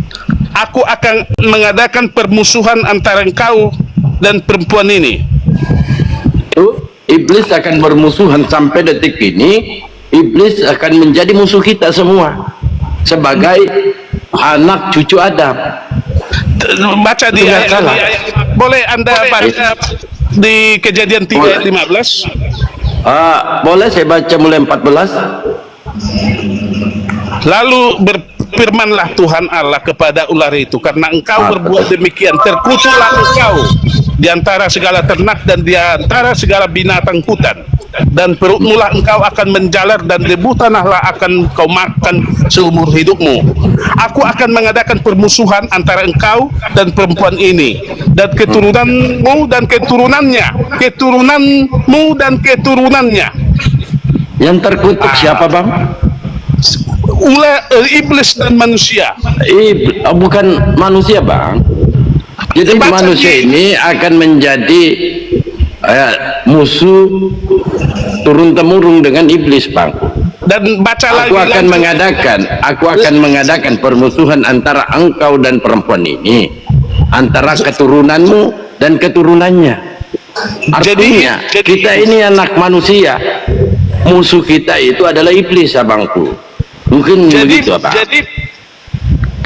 aku akan mengadakan permusuhan antara engkau dan perempuan ini. Iblis akan bermusuhan sampai detik ini. Iblis akan menjadi musuh kita semua sebagai anak cucu Adam. Baca di ayat, boleh Anda baca di Kejadian 3 ayat 15? Boleh saya baca mulai 14. Lalu berfirmanlah Tuhan Allah kepada ular itu, karena engkau berbuat demikian, terkutuklah engkau di antara segala ternak dan di antara segala binatang hutan, dan perutmulah engkau akan menjalar, dan debu tanahlah akan kau makan seumur hidupmu. Aku akan mengadakan permusuhan antara engkau dan perempuan ini, dan keturunanmu dan keturunannya, keturunanmu dan keturunannya. Yang terkutuk siapa Bang? Iblis dan manusia. Bukan manusia Bang. Jadi manusia ini akan menjadi musuh turun temurun dengan iblis Bang. Dan baca lagi. Aku akan mengadakan permusuhan antara engkau dan perempuan ini, antara keturunanmu dan keturunannya. Artinya kita ini anak manusia, musuh kita itu adalah iblis abangku. Mungkin begitu apa? Jadi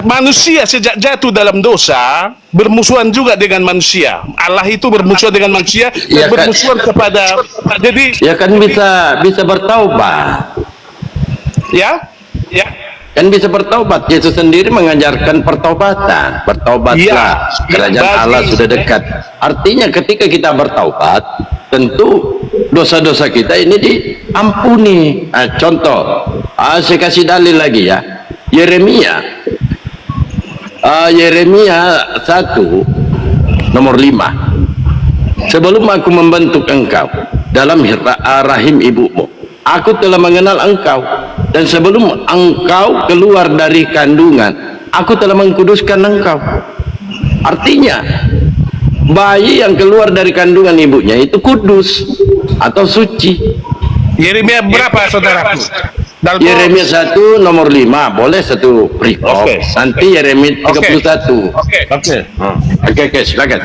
manusia sejak jatuh dalam dosa bermusuhan juga dengan manusia. Allah itu bermusuhan dengan manusia dan bermusuhan kepada. Jadi ya kan bisa bertaubat. Ya. Kan bisa bertaubat. Yesus sendiri mengajarkan pertaubatan. Bertaubatlah, kerajaan Allah sudah dekat. Artinya ketika kita bertaubat, tentu dosa-dosa kita ini diampuni. Contoh, saya kasih dalil lagi ya. Yeremia 1 nomor 5. Sebelum aku membentuk engkau dalam rahim ibumu, aku telah mengenal engkau, dan sebelum engkau keluar dari kandungan, aku telah mengkuduskan engkau. Artinya bayi yang keluar dari kandungan ibunya itu kudus atau suci. Yeremia berapa, saudaraku? Dalmo. Yeremia 1 nomor 5, boleh satu perikop. Oke. Nanti Yeremia 31. Oke, silakan.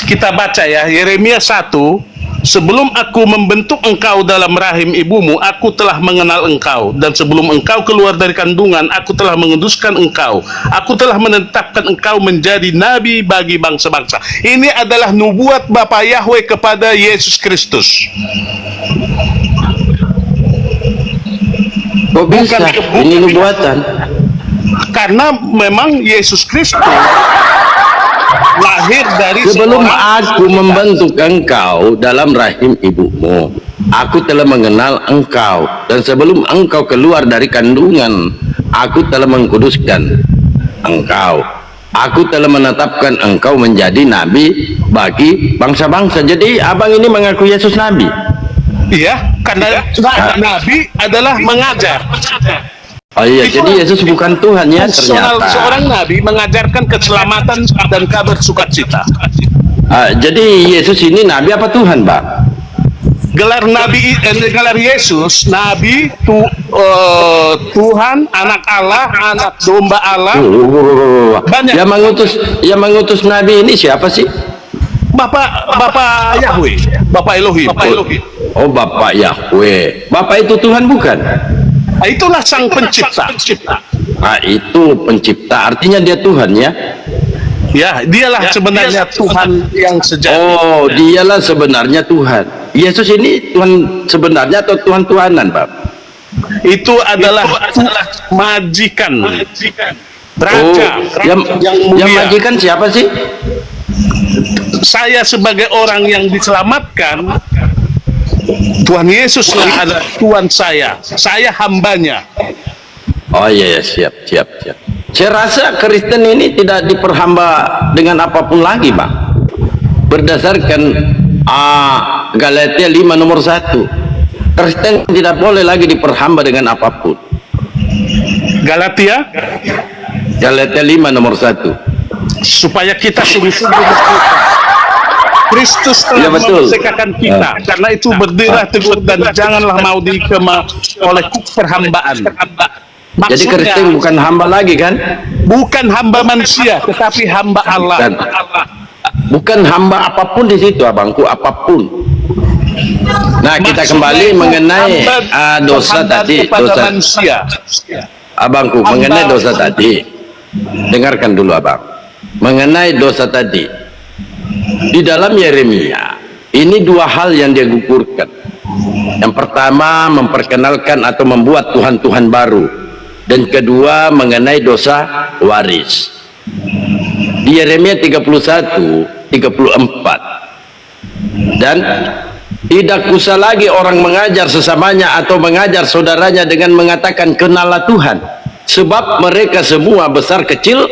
Kita baca ya, Yeremia 1. Sebelum aku membentuk engkau dalam rahim ibumu, aku telah mengenal engkau. Dan sebelum engkau keluar dari kandungan, aku telah menguduskan engkau. Aku telah menetapkan engkau menjadi nabi bagi bangsa-bangsa. Ini adalah nubuat Bapa Yahweh kepada Yesus Kristus. Kok bisa? Ini nubuatan. Karena memang Yesus Kristus lahir dari sebelum seorang aku membentuk engkau dalam rahim ibumu, aku telah mengenal engkau, dan sebelum engkau keluar dari kandungan, aku telah mengkuduskan engkau. Aku telah menetapkan engkau menjadi nabi bagi bangsa-bangsa. Jadi abang ini mengaku Yesus nabi? Iya, karena nabi adalah mengajar. Oh iya, jadi Yesus bukan Tuhan ya ternyata. Seorang nabi mengajarkan keselamatan dan kabar sukacita. Jadi Yesus ini nabi apa Tuhan, Bang? Gelar nabi, gelar Yesus nabi, Tuhan, anak Allah, anak domba Allah. Banyak. Yang mengutus nabi ini siapa sih? Bapak Yahweh, Bapak Elohim. Oh, Bapak Yahweh. Bapak itu Tuhan bukan? Itulah sang pencipta. Itu pencipta, artinya dia Tuhan ya? Ya, dialah sebenarnya Tuhan yang sejati. Oh, dialah sebenarnya Tuhan. Yesus ini Tuhan sebenarnya atau Tuhan-Tuhanan, Pak? Itu adalah majikan, raja, yang mulia. majikan siapa sih? Saya sebagai orang yang diselamatkan, Tuhan Yesus adalah Tuhan saya hambanya. Oh iya, siap. Saya rasa Kristen ini tidak diperhamba dengan apapun lagi, Bang. Berdasarkan Galatia 5 nomor 1, Kristen tidak boleh lagi diperhamba dengan apapun. Galatia 5 nomor 1. Supaya kita sungguh-sungguh Kristus telah memerdekakan kita, karena itu berdirilah teguh dan janganlah mau dikema oleh perhambaan. Maksudnya, jadi Kristen bukan hamba lagi kan? Bukan hamba manusia, tetapi hamba Allah. Bukan hamba apapun di situ, abangku, apapun. Nah, kita kembali mengenai dosa tadi, dosa manusia. Abangku, mengenai dosa tadi. Dengarkan dulu, abang. Mengenai dosa tadi. Di dalam Yeremia ini dua hal yang dia gugurkan. Yang pertama memperkenalkan atau membuat Tuhan-Tuhan baru, dan kedua mengenai dosa waris. Di Yeremia 31:34, dan tidak usah lagi orang mengajar sesamanya atau mengajar saudaranya dengan mengatakan kenallah Tuhan, sebab mereka semua besar kecil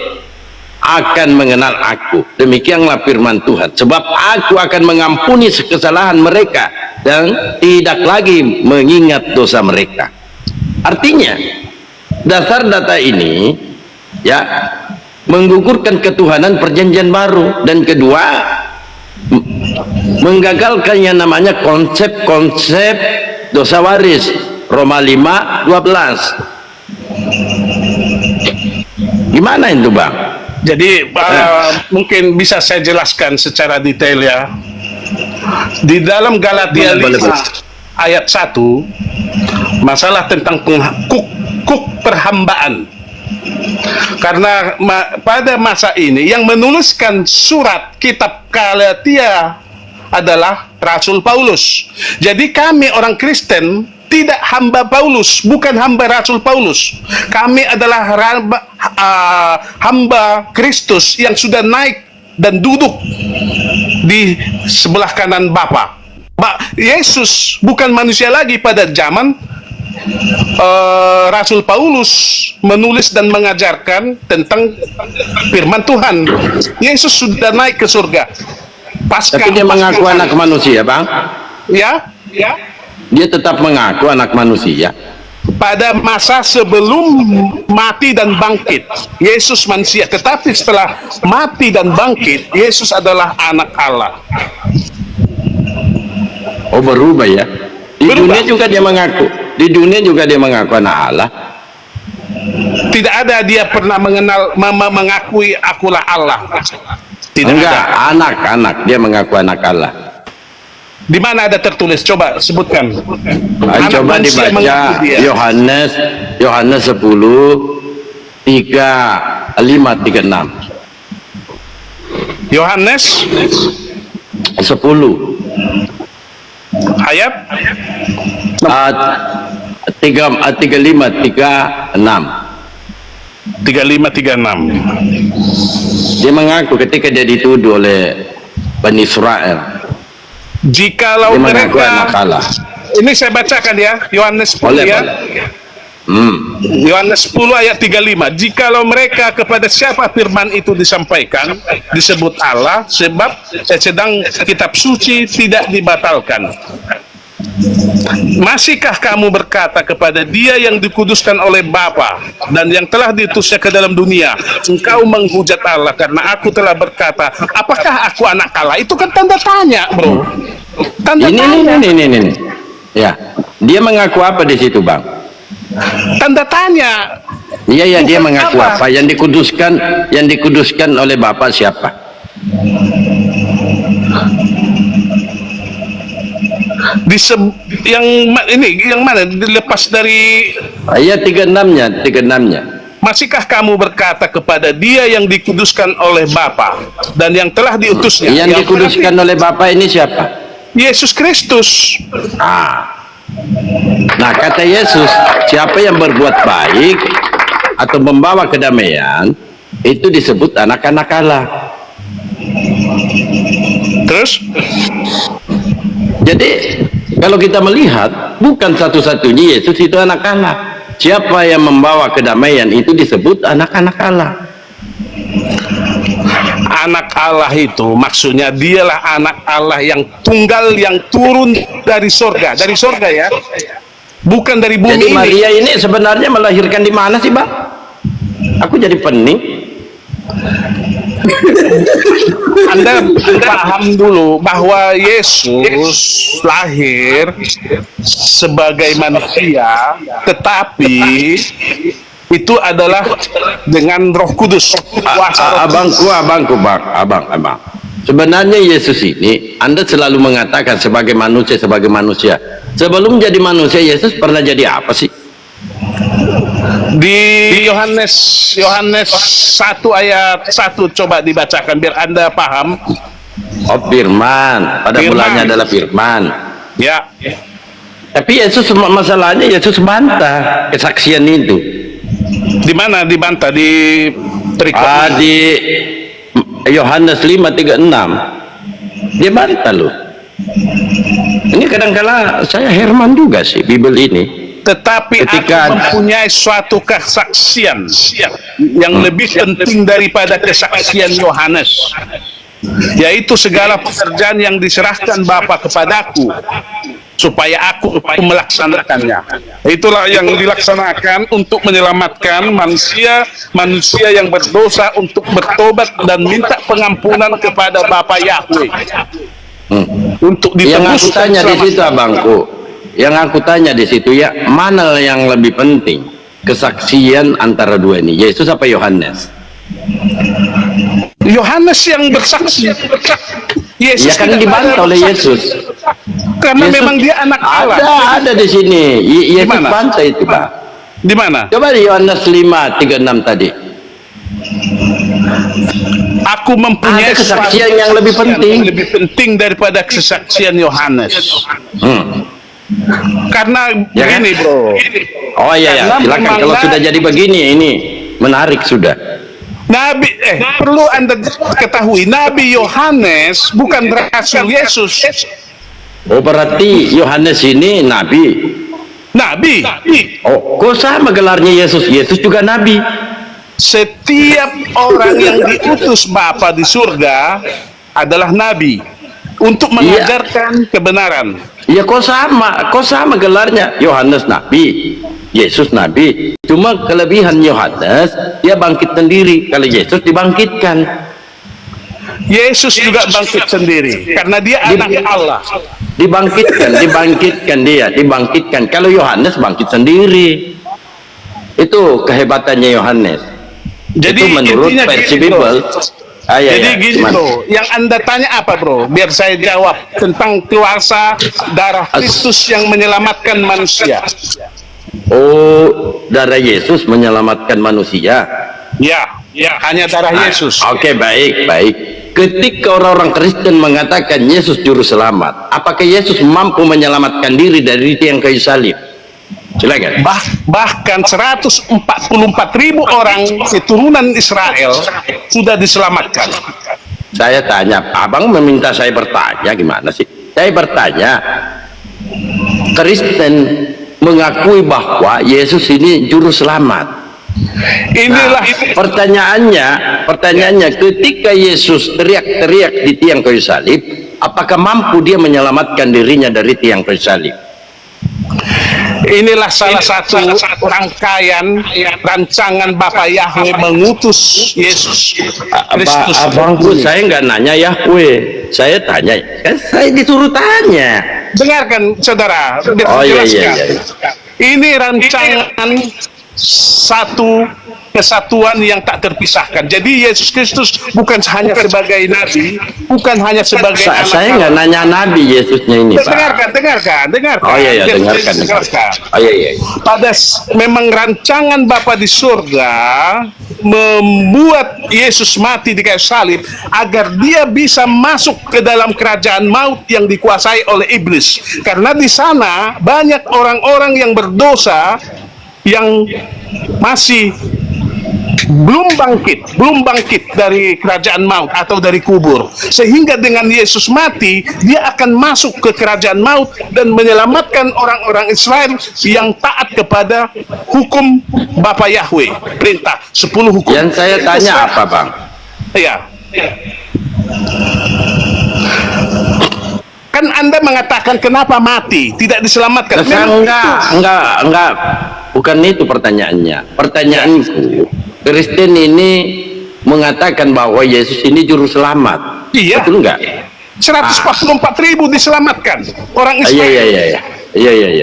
akan mengenal aku. Demikianlah firman Tuhan, sebab aku akan mengampuni kesalahan mereka dan tidak lagi mengingat dosa mereka. Artinya dasar data ini ya menggugurkan ketuhanan perjanjian baru, dan kedua menggagalkan yang namanya konsep-konsep dosa waris. Roma 5:12. Gimana itu, Bang? Jadi mungkin bisa saya jelaskan secara detail ya. Di dalam Galatia 5 ayat 1, masalah tentang perhambaan. Karena pada masa ini yang menuliskan surat kitab Galatia adalah Rasul Paulus. Jadi kami orang Kristen tidak hamba Paulus, bukan hamba Rasul Paulus. Kami adalah hamba Kristus yang sudah naik dan duduk di sebelah kanan Bapa. Yesus bukan manusia lagi pada zaman Rasul Paulus menulis dan mengajarkan tentang firman Tuhan. Yesus sudah naik ke surga. Tapi dia mengaku anak manusia, Bang? Ya. Dia tetap mengaku anak manusia. Pada masa sebelum mati dan bangkit, Yesus manusia. Tetapi setelah mati dan bangkit, Yesus adalah anak Allah. Oh, berubah ya. Di Berubah. dunia juga dia mengaku. Di dunia juga dia mengaku anak Allah. Tidak ada dia pernah mengakui akulah Allah. Tidak Enggak, ada. anak-anak dia mengaku anak Allah. Di mana ada tertulis? Coba sebutkan. Anak Coba manusia dibaca mengaku dia. Yohanes 10 3 5 36. Yohanes 10 ayat 35-36. Dia mengaku ketika dia dituduh oleh Bani Israel, Jikalau dia mengaku mereka, anak Allah. ini saya bacakan ya, Yohanes 10 Boleh, ya. boleh. Yohanes 10 ayat 35. Jikalau mereka kepada siapa firman itu disampaikan, disebut Allah, sebab sedang kitab suci tidak dibatalkan. Masihkah kamu berkata kepada dia yang dikuduskan oleh Bapa dan yang telah diutusnya ke dalam dunia, engkau menghujat Allah karena aku telah berkata, apakah aku anak Allah? Itu kan tanda tanya, bro. Tanda tanya. Ini. Ya, dia mengaku apa di situ, Bang? Tanda tanya. Iya, dia Bukan mengaku apa? Yang dikuduskan oleh Bapa siapa? Yang mana dilepas dari ayat 36-nya. Masihkah kamu berkata kepada dia yang dikuduskan oleh Bapa dan yang telah diutusnya? Yang dikuduskan oleh Bapa ini siapa? Yesus Kristus. Nah, kata Yesus, siapa yang berbuat baik atau membawa kedamaian, itu disebut anak-anak Allah. Terus? Jadi, kalau kita melihat, bukan satu-satunya Yesus itu anak Allah. Siapa yang membawa kedamaian itu disebut anak-anak Allah. Anak Allah itu maksudnya dialah anak Allah yang tunggal, yang turun dari sorga. Dari sorga ya, bukan dari bumi. Jadi ini. Maria ini sebenarnya melahirkan di mana sih, Bang? Aku jadi pening. Anda paham dulu bahwa Yesus lahir sebagai manusia, tetapi itu adalah dengan Roh Kudus. Abangku, Bang. Sebenarnya Yesus ini, Anda selalu mengatakan sebagai manusia. Sebelum jadi manusia, Yesus pernah jadi apa sih? Di Yohanes 1 ayat 1 coba dibacakan biar Anda paham. Oh, firman. Pada mulanya adalah firman. Ya. Tapi Yesus, masalahnya Yesus bantah kesaksian itu. Di mana dibantah? Di perikop di Yohanes 5:36. Dia bantah loh. Ini kadang-kala saya Herman juga sih Bible ini. Tetapi ketika aku mempunyai suatu kesaksian yang lebih penting daripada kesaksian Yohanes, yaitu segala pekerjaan yang diserahkan Bapa kepadaku supaya aku melaksanakannya. Itulah yang dilaksanakan untuk menyelamatkan manusia yang berdosa, untuk bertobat dan minta pengampunan kepada Bapa Yahweh. Untuk yang aku ditebus tanya di situ, abangku, yang aku tanya di situ, ya, mana yang lebih penting kesaksian antara dua ini, Yesus apa Yohanes? Yohanes yang bersaksi. Yesus ya kan dibantah oleh Yesus. Karena Yesus, memang dia anak Allah. Ada di sini. Yesus bantah itu, Pak. Di mana? Coba di Yohanes 5:36 tadi. Aku mempunyai ada kesaksian yang lebih penting daripada kesaksian Yohanes. Karena ya begini, kan? bro. Oh iya, silakan. Kalau sudah jadi begini, ini menarik sudah. Nabi, perlu Anda ketahui, Nabi Yohanes bukan rasul Yesus. Oh, berarti Yohanes ini nabi. Nabi. Oh, kok sama gelarnya Yesus? Yesus juga nabi. Setiap orang yang diutus Bapa di surga adalah nabi untuk mengajarkan kebenaran. Iya, kok sama gelarnya? Yohanes nabi, Yesus nabi. Cuma kelebihan Yohanes, dia bangkit sendiri. Kalau Yesus dibangkitkan. Yesus juga bangkit sendiri karena dia anak Allah. Dibangkitkan dia, dibangkitkan. Kalau Yohanes bangkit sendiri. Itu kehebatannya Yohanes. Jadi itu menurut intinya versi gini, Bible. Jadi gini bro, yang Anda tanya apa bro? Biar saya jawab tentang kuasa darah Kristus yang menyelamatkan manusia. Oh, darah Yesus menyelamatkan manusia. Ya, hanya darah Yesus. Oke, baik. Ketika orang-orang Kristen mengatakan Yesus juru selamat, apakah Yesus mampu menyelamatkan diri dari tiang kayu salib? Silakan. Bahkan 144.000 orang keturunan Israel sudah diselamatkan. Saya tanya, abang meminta saya bertanya gimana sih? Saya bertanya, Kristen mengakui bahwa Yesus ini juru selamat. Inilah pertanyaannya, ketika Yesus teriak-teriak di tiang kayu salib, apakah mampu dia menyelamatkan dirinya dari tiang kayu salib? Inilah salah satu rangkaian rancangan Bapa Yahweh mengutus Yesus Kristus. Abangku, saya nggak nanya Yahweh, saya tanya, kan saya disuruh tanya. Dengarkan saudara, Iya. Ini rancangan satu kesatuan yang tak terpisahkan. Jadi Yesus Kristus bukan hanya sebagai nabi, bukan hanya sebagai anak saya nggak nanya nabi Yesusnya ini, Pak. Dengarkan. Oh iya, dengarkan. Oh iya. Memang rancangan Bapa di surga membuat Yesus mati di kayu salib agar dia bisa masuk ke dalam kerajaan maut yang dikuasai oleh iblis. Karena di sana banyak orang-orang yang berdosa yang masih belum bangkit dari kerajaan maut atau dari kubur, sehingga dengan Yesus mati dia akan masuk ke kerajaan maut dan menyelamatkan orang-orang Israel yang taat kepada hukum Bapa Yahweh, perintah 10 hukum. Yang saya tanya apa, Bang? Iya. Kan Anda mengatakan kenapa mati, tidak diselamatkan? Enggak. Bukan itu pertanyaannya. Pertanyaanku, Kristen ini mengatakan bahwa Yesus ini juru selamat. Iya. Betul enggak? 144.000 diselamatkan orang Israel. Iya.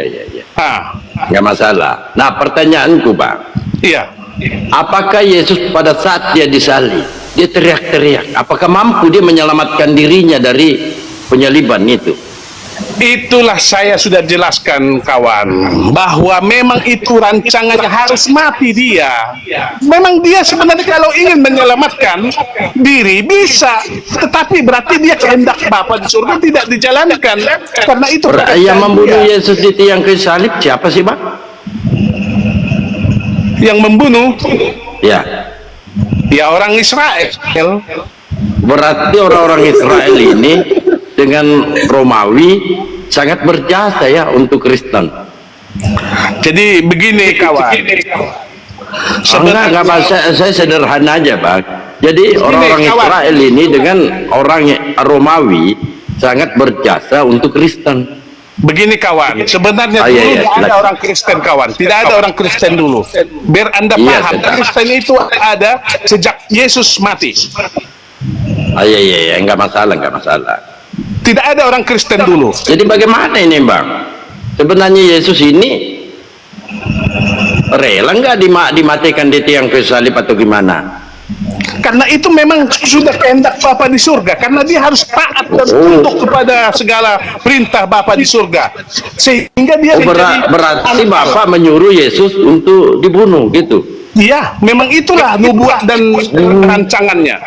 Enggak masalah. Nah, pertanyaanku, Bang. Iya. Apakah Yesus pada saat dia disalib, dia teriak-teriak, apakah mampu dia menyelamatkan dirinya dari penyaliban itu? Itulah saya sudah jelaskan kawan, bahwa memang itu rancangannya harus mati dia. Memang dia sebenarnya kalau ingin menyelamatkan diri bisa, tetapi berarti dia kehendak Bapa di surga tidak dijalankan. Karena itu yang membunuh Yesus di tiang kayu salib siapa sih, Bang? Yang membunuh? Ya orang Israel. Berarti orang-orang Israel ini dengan Romawi sangat berjasa ya untuk Kristen. Jadi begini kawan. Enggak, saya sederhana aja, Bang. Jadi orang-orang Israel ini dengan orang Romawi sangat berjasa untuk Kristen. Begini kawan, sebenarnya dulu tidak ada orang Kristen kawan, tidak ada orang Kristen dulu. Biar Anda paham, Kristen itu ada sejak Yesus mati. Iya, enggak masalah. Tidak ada orang Kristen dulu. Jadi bagaimana ini, Bang? Sebenarnya Yesus ini rela nggak dimatikan di tiang kayu salib atau gimana? Karena itu memang sudah kehendak Bapa di surga. Karena dia harus taat dan tunduk kepada segala perintah Bapa di surga. Sehingga dia berarti Bapa menyuruh Yesus untuk dibunuh gitu. Iya, memang itulah nubuat dan rancangannya.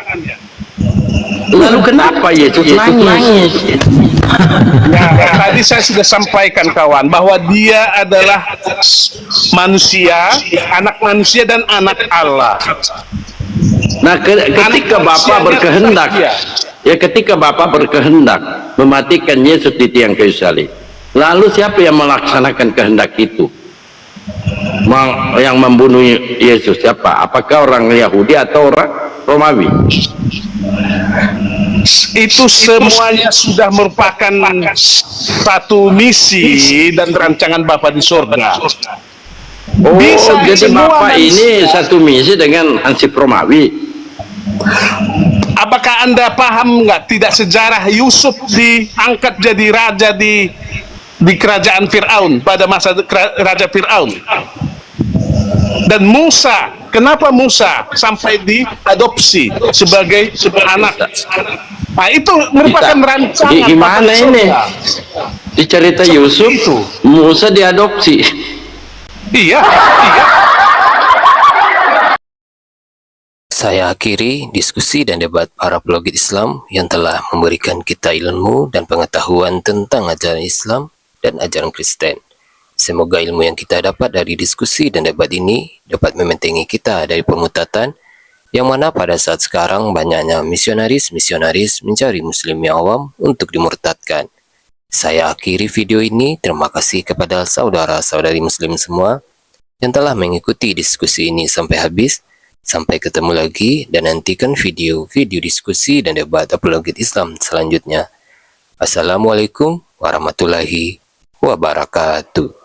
Lalu kenapa Yesus nangis? Tadi saya sudah sampaikan kawan bahwa dia adalah manusia, anak manusia dan anak Allah. Nah, ketika Bapa berkehendak, ketika Bapa berkehendak mematikan Yesus di tiang kayu salib, lalu siapa yang melaksanakan kehendak itu? Yang membunuh Yesus siapa? Apakah orang Yahudi atau orang Romawi? Itu semuanya sudah merupakan satu misi dan rancangan Bapa di surga. Jadi Bapak ini satu misi dengan Hansip Romawi. Apakah Anda paham nggak tidak sejarah Yusuf diangkat jadi raja di kerajaan Fir'aun pada masa Raja Fir'aun? Dan Musa, kenapa Musa sampai diadopsi sebagai anak? Nah, itu merupakan rancangan. Gimana ini? Di cerita Yusuf, Musa diadopsi. Iya. Saya akhiri diskusi dan debat para pelogit Islam yang telah memberikan kita ilmu dan pengetahuan tentang ajaran Islam dan ajaran Kristen. Semoga ilmu yang kita dapat dari diskusi dan debat ini dapat membentengi kita dari pemutatan yang mana pada saat sekarang banyaknya misionaris-misionaris mencari muslim yang awam untuk dimurtadkan. Saya akhiri video ini. Terima kasih kepada saudara-saudari muslim semua yang telah mengikuti diskusi ini sampai habis. Sampai ketemu lagi dan nantikan video-video diskusi dan debat apologet Islam selanjutnya. Assalamualaikum warahmatullahi wabarakatuh.